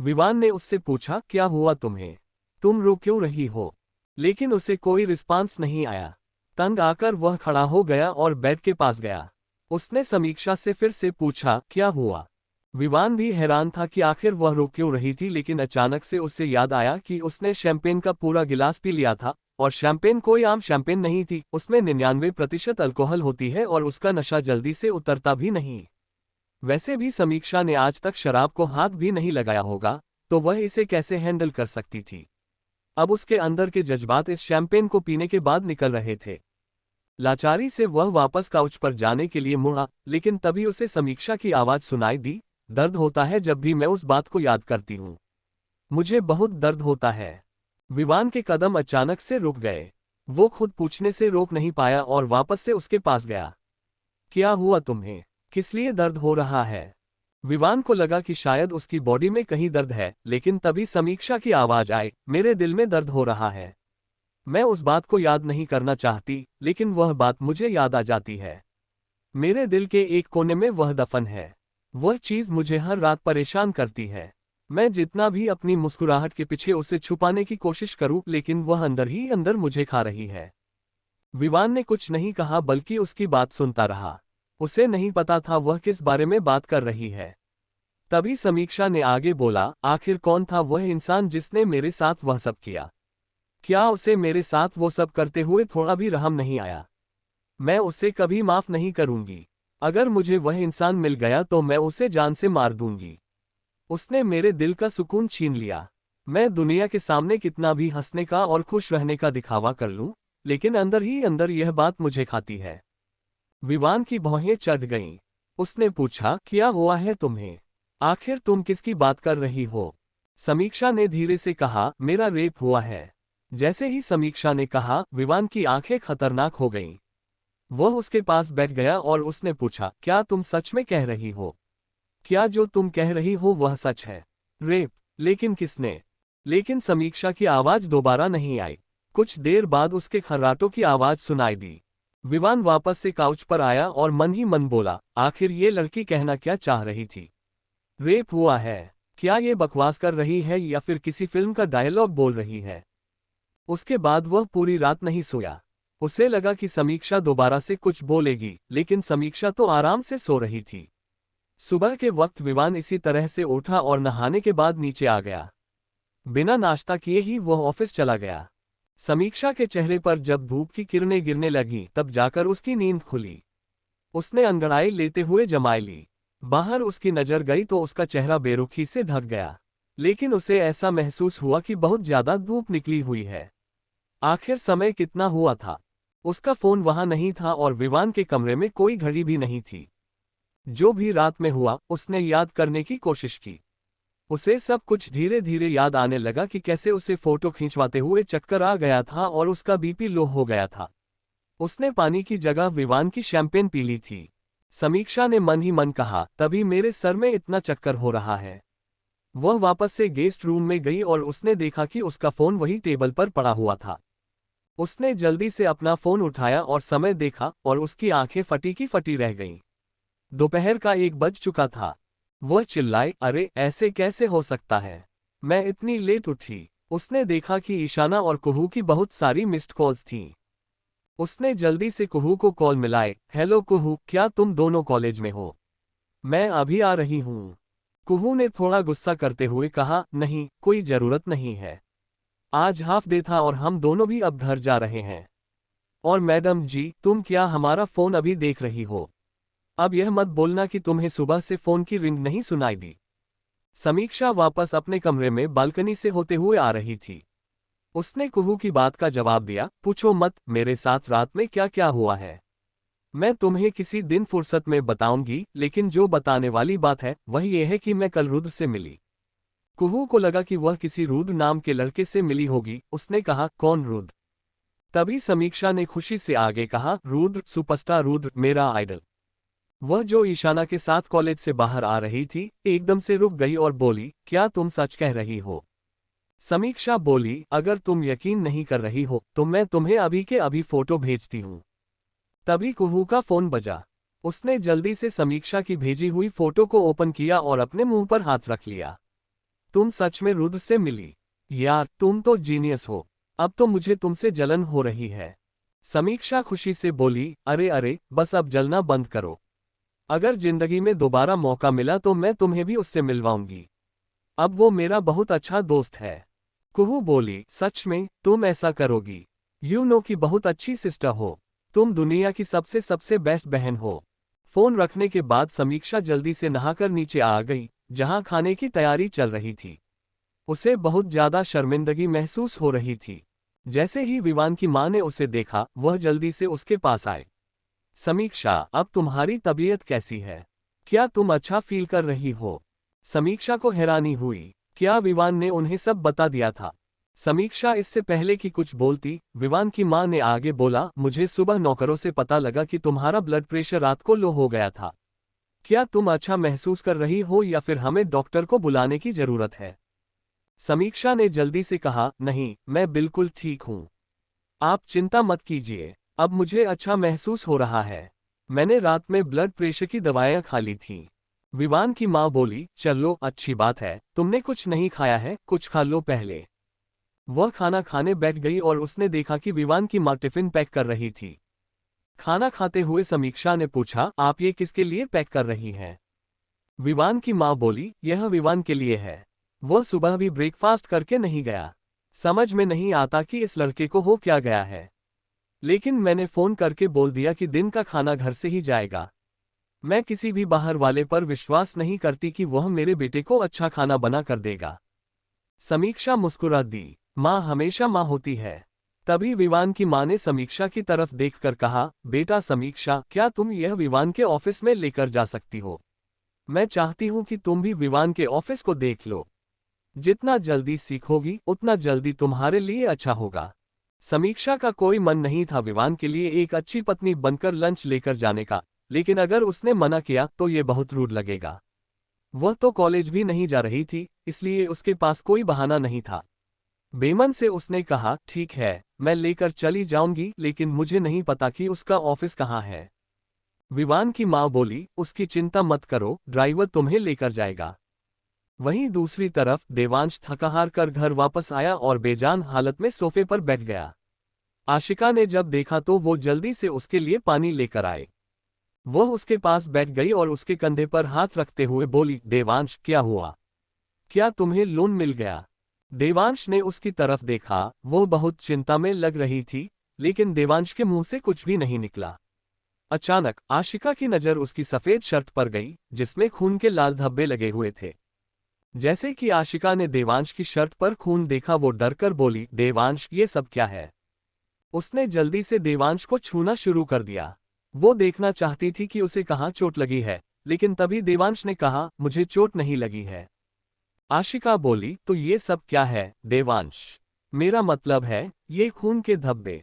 विवान ने उससे पूछा, क्या हुआ तुम्हें? तुम रो क्यों रही हो? लेकिन उसे कोई रिस्पांस नहीं आया। तंग आकर वह खड़ा हो गया और बेड के पास गया। उसने समीक्षा से फिर से पूछा, क्या हुआ? विवान भी हैरान था कि आखिर वह रो क्यों रही थी, लेकिन अचानक से उसे याद आया कि उसने शैंपेन का पूरा गिलास पी लिया था और शैंपेन कोई आम शैंपेन नहीं थी, उसमें 99% अल्कोहल होती है और उसका नशा जल्दी से उतरता भी नहीं। वैसे भी समीक्षा ने आज तक शराब को हाथ भी नहीं लगाया होगा, तो वह इसे कैसे हैंडल कर सकती थी? अब उसके अंदर के जज्बात इस शैंपेन को पीने के बाद निकल रहे थे। लाचारी से वह वापस काउच पर जाने के लिए मुड़ा, लेकिन तभी उसे समीक्षा की आवाज सुनाई दी, दर्द होता है जब भी मैं उस बात को याद करती हूँ। मुझे बहुत दर्द होता है। विवान के कदम अचानक से रुक गए। वो खुद पूछने से रोक नहीं पाया और वापस से उसके पास गया। क्या हुआ तुम्हें? किस लिए दर्द हो रहा है? विवान को लगा कि शायद उसकी बॉडी में कहीं दर्द है, लेकिन तभी समीक्षा की आवाज आई, मेरे दिल में दर्द हो रहा है। मैं उस बात को याद नहीं करना चाहती, लेकिन वह बात मुझे याद आ जाती है। मेरे दिल के एक कोने में वह दफन है। वह चीज मुझे हर रात परेशान करती है। मैं जितना भी अपनी मुस्कुराहट के पीछे उसे छुपाने की कोशिश करूं, लेकिन वह अंदर ही अंदर मुझे खा रही है। विवान ने कुछ नहीं कहा, बल्कि उसकी बात सुनता रहा। उसे नहीं पता था वह किस बारे में बात कर रही है। तभी समीक्षा ने आगे बोला, आखिर कौन था वह इंसान जिसने मेरे साथ वह सब किया? क्या उसे मेरे साथ वो सब करते हुए थोड़ा भी रहम नहीं आया? मैं उसे कभी माफ नहीं करूंगी। अगर मुझे वह इंसान मिल गया तो मैं उसे जान से मार दूंगी। उसने मेरे दिल का सुकून छीन लिया। मैं दुनिया के सामने कितना भी हंसने का और खुश रहने का दिखावा कर लूं, लेकिन अंदर ही अंदर यह बात मुझे खाती है। विवान की भौहें चढ़ गईं। उसने पूछा, क्या हुआ है तुम्हें? आखिर तुम किसकी बात कर रही हो? समीक्षा ने धीरे से कहा, मेरा रेप हुआ है। जैसे ही समीक्षा ने कहा, विवान की आंखें खतरनाक हो गईं। वह उसके पास बैठ गया और उसने पूछा, क्या तुम सच में कह रही हो? क्या जो तुम कह रही हो वह सच है? रेप? लेकिन किसने? लेकिन समीक्षा की आवाज दोबारा नहीं आई। कुछ देर बाद उसके खर्राटों की आवाज सुनाई दी। विवान वापस से काउच पर आया और मन ही मन बोला, आखिर ये लड़की कहना क्या चाह रही थी? रेप हुआ है? क्या ये बकवास कर रही है या फिर किसी फिल्म का डायलॉग बोल रही है? उसके बाद वह पूरी रात नहीं सोया। उसे लगा कि समीक्षा दोबारा से कुछ बोलेगी, लेकिन समीक्षा तो आराम से सो रही थी। सुबह के वक्त विवान इसी तरह से उठा और नहाने के बाद नीचे आ गया। बिना नाश्ता किए ही वह ऑफिस चला गया। समीक्षा के चेहरे पर जब धूप की किरणें गिरने लगीं, तब जाकर उसकी नींद खुली। उसने अंगड़ाई लेते हुए जमाई ली। बाहर उसकी नजर गई तो उसका चेहरा बेरुखी से ढक गया, लेकिन उसे ऐसा महसूस हुआ कि बहुत ज्यादा धूप निकली हुई है। आखिर समय कितना हुआ था? उसका फोन वहां नहीं था और विवान के कमरे में कोई घड़ी भी नहीं थी। जो भी रात में हुआ, उसने याद करने की कोशिश की। उसे सब कुछ धीरे धीरे याद आने लगा कि कैसे उसे फोटो खींचवाते हुए चक्कर आ गया था और उसका बीपी लो हो गया था। उसने पानी की जगह विवान की शैंपेन पी ली थी। समीक्षा ने मन ही मन कहा, तभी मेरे सर में इतना चक्कर हो रहा है। वह वापस से गेस्ट रूम में गई और उसने देखा कि उसका फोन वही टेबल पर पड़ा हुआ था। उसने जल्दी से अपना फोन उठाया और समय देखा और उसकी आंखें फटी की फटी रह गईं। दोपहर का 1 बज चुका था। वह चिल्लाई, अरे ऐसे कैसे हो सकता है? मैं इतनी लेट उठी। उसने देखा कि ईशाना और कुहू की बहुत सारी मिस्ड कॉल्स थीं। उसने जल्दी से कुहू को कॉल मिलाए, हेलो कुहू, क्या तुम दोनों कॉलेज में हो? मैं अभी आ रही हूँ। कुहू ने थोड़ा गुस्सा करते हुए कहा, नहीं, कोई जरूरत नहीं है। आज हाफ डे था और हम दोनों भी अब घर जा रहे हैं। और मैडम जी, तुम क्या हमारा फोन अभी देख रही हो? अब यह मत बोलना कि तुम्हें सुबह से फोन की रिंग नहीं सुनाई दी। समीक्षा वापस अपने कमरे में बालकनी से होते हुए आ रही थी। उसने कुहू की बात का जवाब दिया, पूछो मत, मेरे साथ रात में क्या क्या हुआ है। मैं तुम्हें किसी दिन फुर्सत में बताऊंगी, लेकिन जो बताने वाली बात है वह यह है कि मैं कल रुद्र से मिली। कुहू को लगा कि वह किसी रुद्र नाम के लड़के से मिली होगी। उसने कहा, कौन रुद्र? तभी समीक्षा ने खुशी से आगे कहा, रुद्र, सुपरस्टार रुद्र, मेरा आइडल। वह जो ईशाना के साथ कॉलेज से बाहर आ रही थी, एकदम से रुक गई और बोली, क्या तुम सच कह रही हो? समीक्षा बोली, अगर तुम यकीन नहीं कर रही हो तो मैं तुम्हें अभी के अभी फोटो भेजती हूँ। तभी कुहू का फोन बजा। उसने जल्दी से समीक्षा की भेजी हुई फोटो को ओपन किया और अपने मुंह पर हाथ रख लिया। तुम सच में रुद्र से मिली? यार, तुम तो जीनियस हो। अब तो मुझे तुमसे जलन हो रही है। समीक्षा खुशी से बोली, अरे अरे, बस अब जलना बंद करो। अगर जिंदगी में दोबारा मौका मिला तो मैं तुम्हें भी उससे मिलवाऊंगी। अब वो मेरा बहुत अच्छा दोस्त है। कुहू बोली, सच में तुम ऐसा करोगी? यू नो कि बहुत अच्छी सिस्टर हो। तुम दुनिया की सबसे सबसे बेस्ट बहन हो। फोन रखने के बाद समीक्षा जल्दी से नहाकर नीचे आ गई, जहां खाने की तैयारी चल रही थी। उसे बहुत ज्यादा शर्मिंदगी महसूस हो रही थी। जैसे ही विवान की मां ने उसे देखा, वह जल्दी से उसके पास आए। समीक्षा, अब तुम्हारी तबीयत कैसी है? क्या तुम अच्छा फील कर रही हो? समीक्षा को हैरानी हुई, क्या विवान ने उन्हें सब बता दिया था? समीक्षा इससे पहले कि कुछ बोलती, विवान की मां ने आगे बोला, मुझे सुबह नौकरों से पता लगा कि तुम्हारा ब्लड प्रेशर रात को लो हो गया था। क्या तुम अच्छा महसूस कर रही हो या फिर हमें डॉक्टर को बुलाने की जरूरत है? समीक्षा ने जल्दी से कहा, नहीं, मैं बिल्कुल ठीक हूं। आप चिंता मत कीजिए, अब मुझे अच्छा महसूस हो रहा है। मैंने रात में ब्लड प्रेशर की दवाइयां खा ली थीं। विवान की मां बोली, चलो अच्छी बात है, तुमने कुछ नहीं खाया है, कुछ खा लो पहले। वह खाना खाने बैठ गई और उसने देखा कि विवान की मां टिफिन पैक कर रही थी। खाना खाते हुए समीक्षा ने पूछा, आप ये किसके लिए पैक कर रही हैं? विवान की मां बोली, यह विवान के लिए है। वह सुबह भी ब्रेकफास्ट करके नहीं गया। समझ में नहीं आता कि इस लड़के को हो क्या गया है। लेकिन मैंने फोन करके बोल दिया कि दिन का खाना घर से ही जाएगा। मैं किसी भी बाहर वाले पर विश्वास नहीं करती कि वह मेरे बेटे को अच्छा खाना बना कर देगा। समीक्षा मुस्कुरा दी। माँ हमेशा माँ होती है। तभी विवान की माँ ने समीक्षा की तरफ देखकर कहा, बेटा समीक्षा, क्या तुम यह विवान के ऑफिस में लेकर जा सकती हो? मैं चाहती हूँ कि तुम भी विवान के ऑफिस को देख लो। जितना जल्दी सीखोगी उतना जल्दी तुम्हारे लिए अच्छा होगा। समीक्षा का कोई मन नहीं था विवान के लिए एक अच्छी पत्नी बनकर लंच लेकर जाने का, लेकिन अगर उसने मना किया तो ये बहुत रूड लगेगा। वह तो कॉलेज भी नहीं जा रही थी, इसलिए उसके पास कोई बहाना नहीं था। बेमन से उसने कहा, ठीक है, मैं लेकर चली जाऊंगी, लेकिन मुझे नहीं पता कि उसका ऑफिस कहाँ है। विवान की मां बोली, उसकी चिंता मत करो, ड्राइवर तुम्हें लेकर जाएगा। वहीं दूसरी तरफ देवांश थका हार कर घर वापस आया और बेजान हालत में सोफे पर बैठ गया। आशिका ने जब देखा तो वो जल्दी से उसके लिए पानी लेकर आए। वह उसके पास बैठ गई और उसके कंधे पर हाथ रखते हुए बोली, देवांश क्या हुआ? क्या तुम्हें लोन मिल गया? देवांश ने उसकी तरफ देखा, वो बहुत चिंता में लग रही थी, लेकिन देवांश के मुंह से कुछ भी नहीं निकला। अचानक आशिका की नजर उसकी सफेद शर्ट पर गई, जिसमें खून के लाल धब्बे लगे हुए थे। जैसे कि आशिका ने देवांश की शर्ट पर खून देखा, वो डरकर बोली, देवांश ये सब क्या है? उसने जल्दी से देवांश को छूना शुरू कर दिया। वो देखना चाहती थी कि उसे कहाँ चोट लगी है, लेकिन तभी देवांश ने कहा, मुझे चोट नहीं लगी है। आशिका बोली, तो ये सब क्या है देवांश? मेरा मतलब है, ये खून के धब्बे।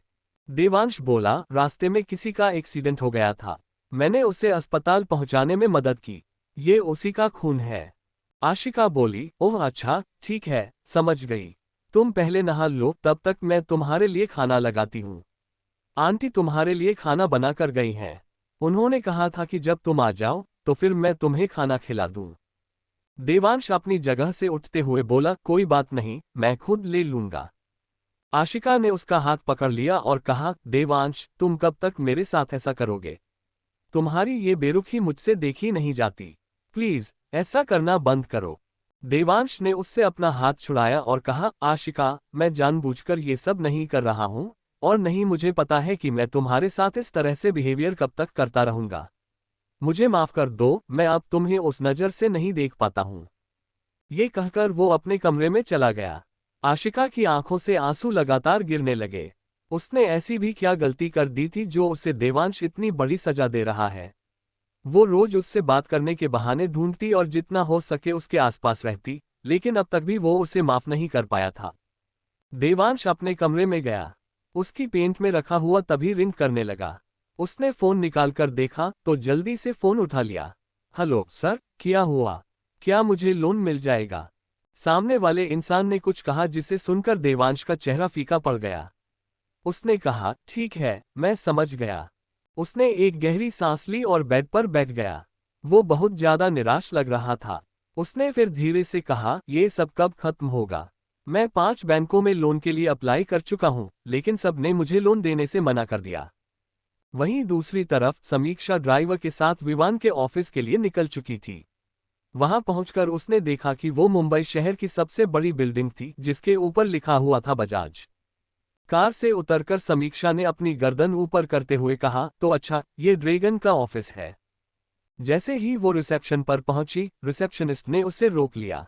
देवांश बोला, रास्ते में किसी का एक्सीडेंट हो गया था, मैंने उसे अस्पताल पहुंचाने में मदद की, ये उसी का खून है। आशिका बोली, ओह अच्छा, ठीक है, समझ गई। तुम पहले नहा लो, तब तक मैं तुम्हारे लिए खाना लगाती हूँ। आंटी तुम्हारे लिए खाना बनाकर गई हैं। उन्होंने कहा था कि जब तुम आ जाओ तो फिर मैं तुम्हें खाना खिला दूँ। देवांश अपनी जगह से उठते हुए बोला, कोई बात नहीं, मैं खुद ले लूंगा। आशिका ने उसका हाथ पकड़ लिया और कहा, देवांश तुम कब तक मेरे साथ ऐसा करोगे? तुम्हारी ये बेरुखी मुझसे देखी नहीं जाती। प्लीज ऐसा करना बंद करो। देवांश ने उससे अपना हाथ छुड़ाया और कहा, आशिका, मैं जानबूझकर ये सब नहीं कर रहा हूँ, और नहीं मुझे पता है कि मैं तुम्हारे साथ इस तरह से बिहेवियर कब तक करता रहूंगा। मुझे माफ कर दो, मैं अब तुम्हें उस नज़र से नहीं देख पाता हूँ। ये कहकर वो अपने कमरे में चला गया। आशिका की आंखों से आंसू लगातार गिरने लगे। उसने ऐसी भी क्या गलती कर दी थी जो उसे देवांश इतनी बड़ी सजा दे रहा है? वो रोज उससे बात करने के बहाने ढूंढती और जितना हो सके उसके आसपास रहती, लेकिन अब तक भी वो उसे माफ नहीं कर पाया था। देवांश अपने कमरे में गया। उसकी पेंट में रखा हुआ तभी रिंग करने लगा। उसने फोन निकालकर देखा तो जल्दी से फोन उठा लिया। हेलो सर, क्या हुआ? क्या मुझे लोन मिल जाएगा? सामने वाले इंसान ने कुछ कहा जिसे सुनकर देवांश का चेहरा फीका पड़ गया। उसने कहा, ठीक है, मैं समझ गया। उसने एक गहरी सांस ली और बेड पर बैठ गया। वो बहुत ज्यादा निराश लग रहा था। उसने फिर धीरे से कहा, ये सब कब खत्म होगा? मैं 5 बैंकों में लोन के लिए अप्लाई कर चुका हूँ, लेकिन सब ने मुझे लोन देने से मना कर दिया। वहीं दूसरी तरफ समीक्षा ड्राइवर के साथ विवान के ऑफिस के लिए निकल चुकी थी। वहां पहुंचकर उसने देखा कि वो मुंबई शहर की सबसे बड़ी बिल्डिंग थी, जिसके ऊपर लिखा हुआ था बजाज। कार से उतरकर समीक्षा ने अपनी गर्दन ऊपर करते हुए कहा, तो अच्छा, ये ड्रैगन का ऑफिस है। जैसे ही वो रिसेप्शन पर पहुंची, रिसेप्शनिस्ट ने उसे रोक लिया।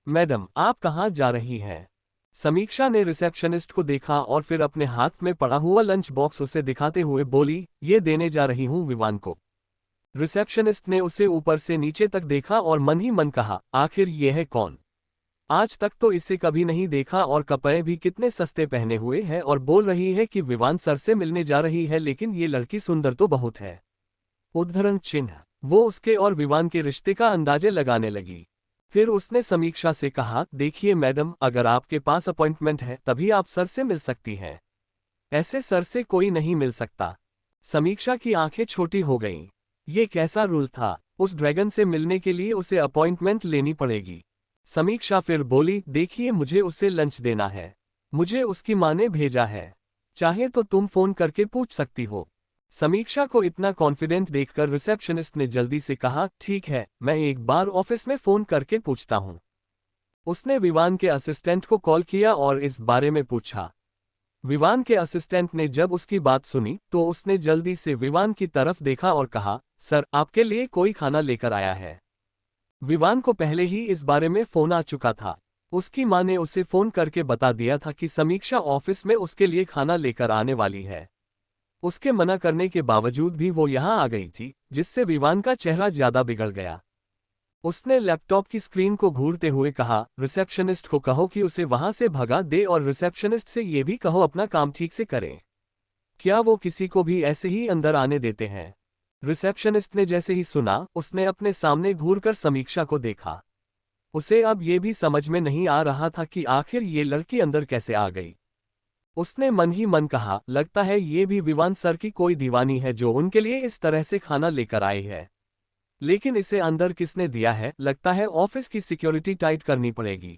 मैडम, आप कहाँ जा रही हैं? समीक्षा ने रिसेप्शनिस्ट को देखा और फिर अपने हाथ में पड़ा हुआ लंच बॉक्स उसे दिखाते हुए बोली, ये देने जा रही हूँ विवान को। रिसेप्शनिस्ट ने उसे ऊपर से नीचे तक देखा और मन ही मन कहा, आखिर ये है कौन? आज तक तो इसे कभी नहीं देखा, और कपड़े भी कितने सस्ते पहने हुए हैं, और बोल रही है कि विवान सर से मिलने जा रही है, लेकिन ये लड़की सुंदर तो बहुत है। उद्धरण चिन्ह। वो उसके और विवान के रिश्ते का अंदाजे लगाने लगी। फिर उसने समीक्षा से कहा, देखिए मैडम, अगर आपके पास अपॉइंटमेंट है तभी आप सर से मिल सकती हैं। ऐसे सर से कोई नहीं मिल सकता। समीक्षा की आंखें छोटी हो गईं। ये कैसा रूल था? उस ड्रैगन से मिलने के लिए उसे अपॉइंटमेंट लेनी पड़ेगी। समीक्षा फिर बोली, देखिए मुझे उसे लंच देना है। मुझे उसकी माँ ने भेजा है। चाहे तो तुम फोन करके पूछ सकती हो। समीक्षा को इतना कॉन्फिडेंट देखकर रिसेप्शनिस्ट ने जल्दी से कहा, ठीक है, मैं एक बार ऑफिस में फोन करके पूछता हूं। उसने विवान के असिस्टेंट को कॉल किया और इस बारे में पूछा। विवान के असिस्टेंट ने जब उसकी बात सुनी तो उसने जल्दी से विवान की तरफ देखा और कहा, सर, आपके लिए कोई खाना लेकर आया है। विवान को पहले ही इस बारे में फोन आ चुका था। उसकी मां ने उसे फोन करके बता दिया था कि समीक्षा ऑफिस में उसके लिए खाना लेकर आने वाली है। उसके मना करने के बावजूद भी वो यहां आ गई थी, जिससे विवान का चेहरा ज्यादा बिगड़ गया। उसने लैपटॉप की स्क्रीन को घूरते हुए कहा, रिसेप्शनिस्ट को कहो कि उसे वहां से भगा दे और रिसेप्शनिस्ट से ये भी कहो अपना काम ठीक से करें। क्या वो किसी को भी ऐसे ही अंदर आने देते हैं? रिसेप्शनिस्ट ने जैसे ही सुना, उसने अपने सामने घूरकर समीक्षा को देखा। उसे अब ये भी समझ में नहीं आ रहा था कि आखिर ये लड़की अंदर कैसे आ गई। उसने मन ही मन कहा, लगता है ये भी विवान सर की कोई दीवानी है जो उनके लिए इस तरह से खाना लेकर आई है। लेकिन इसे अंदर किसने दिया है? लगता है ऑफिस की सिक्योरिटी टाइट करनी पड़ेगी।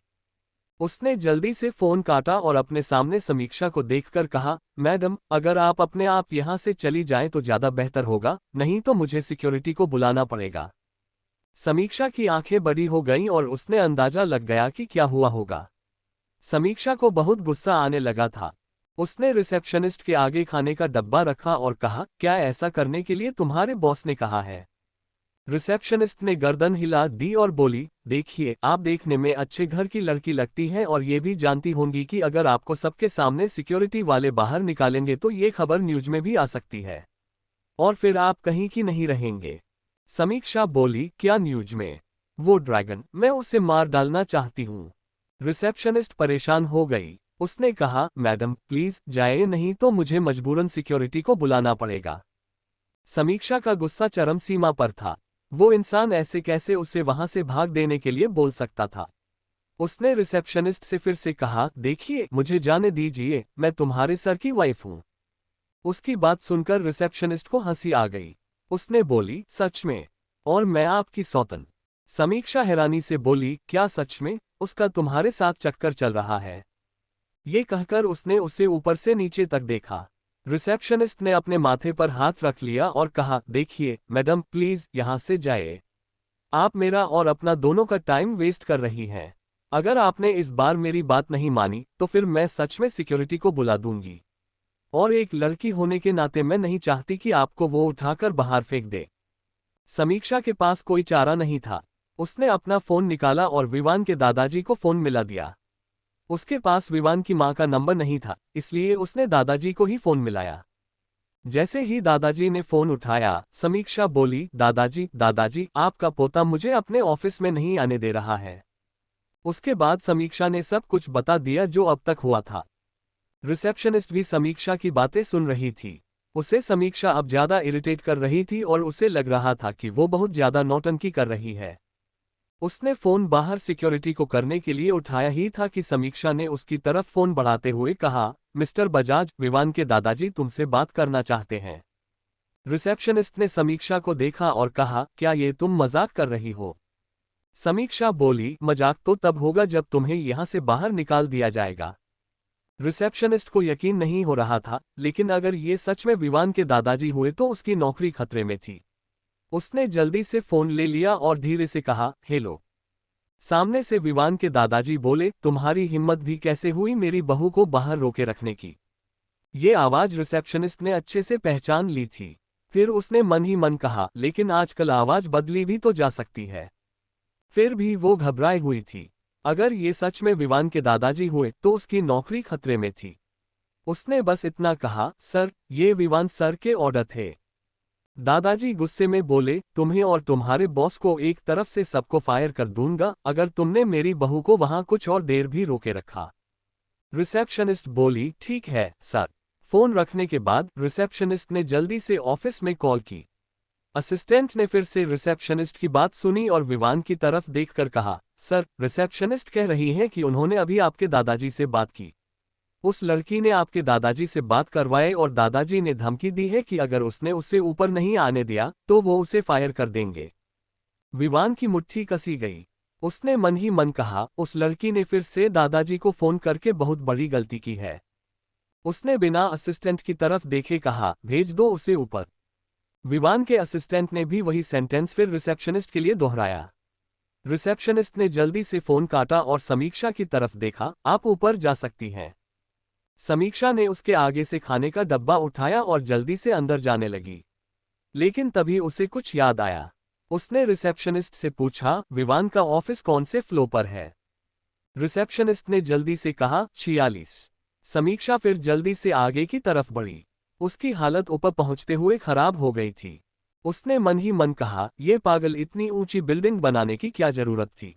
उसने जल्दी से फोन काटा और अपने सामने समीक्षा को देखकर कहा, मैडम, अगर आप अपने आप यहां से चली जाएं तो ज्यादा बेहतर होगा, नहीं तो मुझे सिक्योरिटी को बुलाना पड़ेगा। समीक्षा की आंखें बड़ी हो गईं और उसने अंदाजा लग गया कि क्या हुआ होगा। समीक्षा को बहुत गुस्सा आने लगा था। उसने रिसेप्शनिस्ट के आगे खाने का डब्बा रखा और कहा, क्या ऐसा करने के लिए तुम्हारे बॉस ने कहा है? रिसेप्शनिस्ट ने गर्दन हिला दी और बोली, देखिए, आप देखने में अच्छे घर की लड़की लगती हैं और ये भी जानती होंगी कि अगर आपको सबके सामने सिक्योरिटी वाले बाहर निकालेंगे तो ये खबर न्यूज में भी आ सकती है और फिर आप कहीं की नहीं रहेंगे। समीक्षा बोली, क्या न्यूज में? वो ड्रैगन, मैं उसे मार डालना चाहती हूँ। रिसेप्शनिस्ट परेशान हो गई। उसने कहा, मैडम प्लीज जाइए, नहीं तो मुझे मजबूरन सिक्योरिटी को बुलाना पड़ेगा। समीक्षा का गुस्सा चरम सीमा पर था। वो इंसान ऐसे कैसे उसे वहां से भाग देने के लिए बोल सकता था? उसने रिसेप्शनिस्ट से फिर से कहा, देखिए, मुझे जाने दीजिए, मैं तुम्हारे सर की वाइफ हूं। उसकी बात सुनकर रिसेप्शनिस्ट को हंसी आ गई। उसने बोली, सच में? और मैं आपकी सौतन? समीक्षा हैरानी से बोली, क्या सच में उसका तुम्हारे साथ चक्कर चल रहा है? ये कहकर उसने उसे ऊपर से नीचे तक देखा। रिसेप्शनिस्ट ने अपने माथे पर हाथ रख लिया और कहा, देखिए मैडम, प्लीज यहां से जाइए। आप मेरा और अपना दोनों का टाइम वेस्ट कर रही हैं। अगर आपने इस बार मेरी बात नहीं मानी तो फिर मैं सच में सिक्योरिटी को बुला दूंगी। और एक लड़की होने के नाते मैं नहीं चाहती कि आपको वो उठाकर बाहर फेंक दे। समीक्षा के पास कोई चारा नहीं था। उसने अपना फोन निकाला और विवान के दादाजी को फोन मिला दिया। उसके पास विवान की मां का नंबर नहीं था, इसलिए उसने दादाजी को ही फोन मिलाया। जैसे ही दादाजी ने फोन उठाया, समीक्षा बोली, दादाजी, दादाजी, आपका पोता मुझे अपने ऑफिस में नहीं आने दे रहा है। उसके बाद समीक्षा ने सब कुछ बता दिया जो अब तक हुआ था। रिसेप्शनिस्ट भी समीक्षा की बातें सुन रही थी। उसे समीक्षा अब ज्यादा इरिटेट कर रही थी और उसे लग रहा था कि वो बहुत ज्यादा नौटंकी कर रही है। उसने फोन बाहर सिक्योरिटी को करने के लिए उठाया ही था कि समीक्षा ने उसकी तरफ फोन बढ़ाते हुए कहा, मिस्टर बजाज, विवान के दादाजी तुमसे बात करना चाहते हैं। रिसेप्शनिस्ट ने समीक्षा को देखा और कहा, क्या ये तुम मजाक कर रही हो? समीक्षा बोली, मजाक तो तब होगा जब तुम्हें यहां से बाहर निकाल दिया जाएगा। रिसेप्शनिस्ट को यकीन नहीं हो रहा था, लेकिन अगर ये सच में विवान के दादाजी हुए तो उसकी नौकरी खतरे में थी। उसने जल्दी से फोन ले लिया और धीरे से कहा, हेलो। सामने से विवान के दादाजी बोले, तुम्हारी हिम्मत भी कैसे हुई मेरी बहू को बाहर रोके रखने की? ये आवाज रिसेप्शनिस्ट ने अच्छे से पहचान ली थी। फिर उसने मन ही मन कहा, लेकिन आजकल आवाज बदली भी तो जा सकती है। फिर भी वो घबराई हुई थी। अगर ये सच में विवान के दादाजी हुए तो उसकी नौकरी खतरे में थी। उसने बस इतना कहा, सर, ये विवान सर के ऑर्डर थे। दादाजी गुस्से में बोले, तुम्हें और तुम्हारे बॉस को एक तरफ से सबको फायर कर दूंगा अगर तुमने मेरी बहू को वहां कुछ और देर भी रोके रखा। रिसेप्शनिस्ट बोली, ठीक है सर। फोन रखने के बाद रिसेप्शनिस्ट ने जल्दी से ऑफिस में कॉल की। असिस्टेंट ने फिर से रिसेप्शनिस्ट की बात सुनी और विवान की तरफ देखकर कहा, सर, रिसेप्शनिस्ट कह रही है कि उन्होंने अभी आपके दादाजी से बात की। उस लड़की ने आपके दादाजी से बात करवाए और दादाजी ने धमकी दी है कि अगर उसने उसे ऊपर नहीं आने दिया तो वो उसे फायर कर देंगे। विवान की मुट्ठी कसी गई। उसने मन ही मन कहा, उस लड़की ने फिर से दादाजी को फोन करके बहुत बड़ी गलती की है। उसने बिना असिस्टेंट की तरफ देखे कहा, भेज दो उसे ऊपर। विवान के असिस्टेंट ने भी वही सेंटेंस फिर रिसेप्शनिस्ट के लिए दोहराया। रिसेप्शनिस्ट ने जल्दी से फोन काटा और समीक्षा की तरफ देखा, आप ऊपर जा सकती हैं। समीक्षा ने उसके आगे से खाने का डब्बा उठाया और जल्दी से अंदर जाने लगी। लेकिन तभी उसे कुछ याद आया। उसने रिसेप्शनिस्ट से पूछा, विवान का ऑफिस कौन से फ्लोर पर है? रिसेप्शनिस्ट ने जल्दी से कहा, 46। समीक्षा फिर जल्दी से आगे की तरफ बढ़ी। उसकी हालत ऊपर पहुंचते हुए खराब हो गई थी। उसने मन ही मन कहा, ये पागल, इतनी ऊंची बिल्डिंग बनाने की क्या जरूरत थी?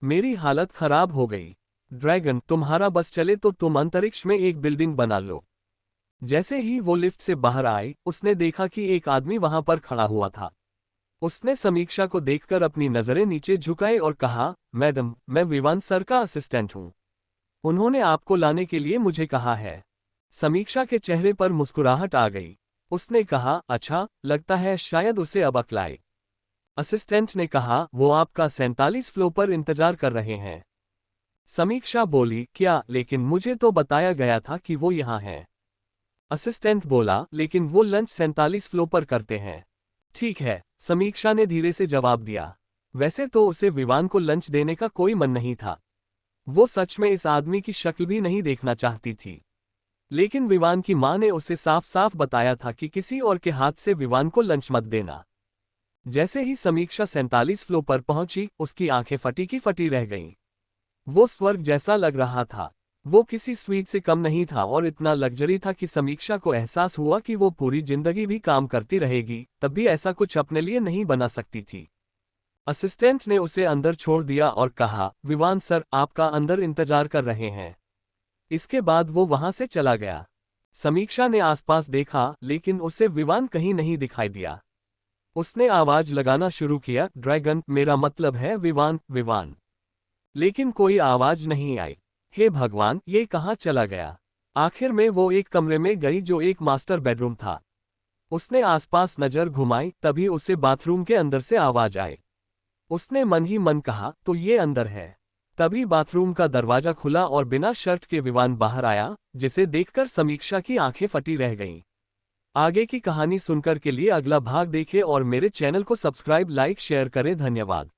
मेरी हालत खराब हो गई। ड्रैगन, तुम्हारा बस चले तो तुम अंतरिक्ष में एक बिल्डिंग बना लो। जैसे ही वो लिफ्ट से बाहर आई, उसने देखा कि एक आदमी वहां पर खड़ा हुआ था। उसने समीक्षा को देखकर अपनी नजरें नीचे झुकाई और कहा, मैडम, मैं विवान सर का असिस्टेंट हूं। उन्होंने आपको लाने के लिए मुझे कहा है। समीक्षा के चेहरे पर मुस्कुराहट आ गई। उसने कहा, अच्छा, लगता है शायद उसे अब अक्ल आए। असिस्टेंट ने कहा, वो आपका 47 फ्लोर पर इंतजार कर रहे हैं। समीक्षा बोली, क्या? लेकिन मुझे तो बताया गया था कि वो यहाँ है। असिस्टेंट बोला, लेकिन वो लंच 47 फ्लोर पर करते हैं। ठीक है, समीक्षा ने धीरे से जवाब दिया। वैसे तो उसे विवान को लंच देने का कोई मन नहीं था। वो सच में इस आदमी की शक्ल भी नहीं देखना चाहती थी। लेकिन विवान की मां ने उसे साफ साफ बताया था कि किसी और के हाथ से विवान को लंच मत देना। जैसे ही समीक्षा 47 फ्लोर पर पहुंची, उसकी आंखें फटी की फटी रह गईं। वो स्वर्ग जैसा लग रहा था। वो किसी स्वीट से कम नहीं था और इतना लग्जरी था कि समीक्षा को एहसास हुआ कि वो पूरी जिंदगी भी काम करती रहेगी, तब भी ऐसा कुछ अपने लिए नहीं बना सकती थी। असिस्टेंट ने उसे अंदर छोड़ दिया और कहा, विवान सर आपका अंदर इंतजार कर रहे हैं। इसके बाद वो वहां से चला गया। समीक्षा ने आसपास देखा, लेकिन उसे विवान कहीं नहीं दिखाई दिया। उसने आवाज लगाना शुरू किया, ड्रैगन, मेरा मतलब है विवान, विवान। लेकिन कोई आवाज नहीं आई। हे भगवान, ये कहाँ चला गया? आखिर में वो एक कमरे में गई जो एक मास्टर बेडरूम था। उसने आसपास नजर घुमाई, तभी उसे बाथरूम के अंदर से आवाज आई। उसने मन ही मन कहा, तो ये अंदर है। तभी बाथरूम का दरवाजा खुला और बिना शर्ट के विवान बाहर आया, जिसे देखकर समीक्षा की आंखें फटी रह गईं। आगे की कहानी सुनकर के लिए अगला भाग देखें और मेरे चैनल को सब्सक्राइब, लाइक, शेयर करें। धन्यवाद।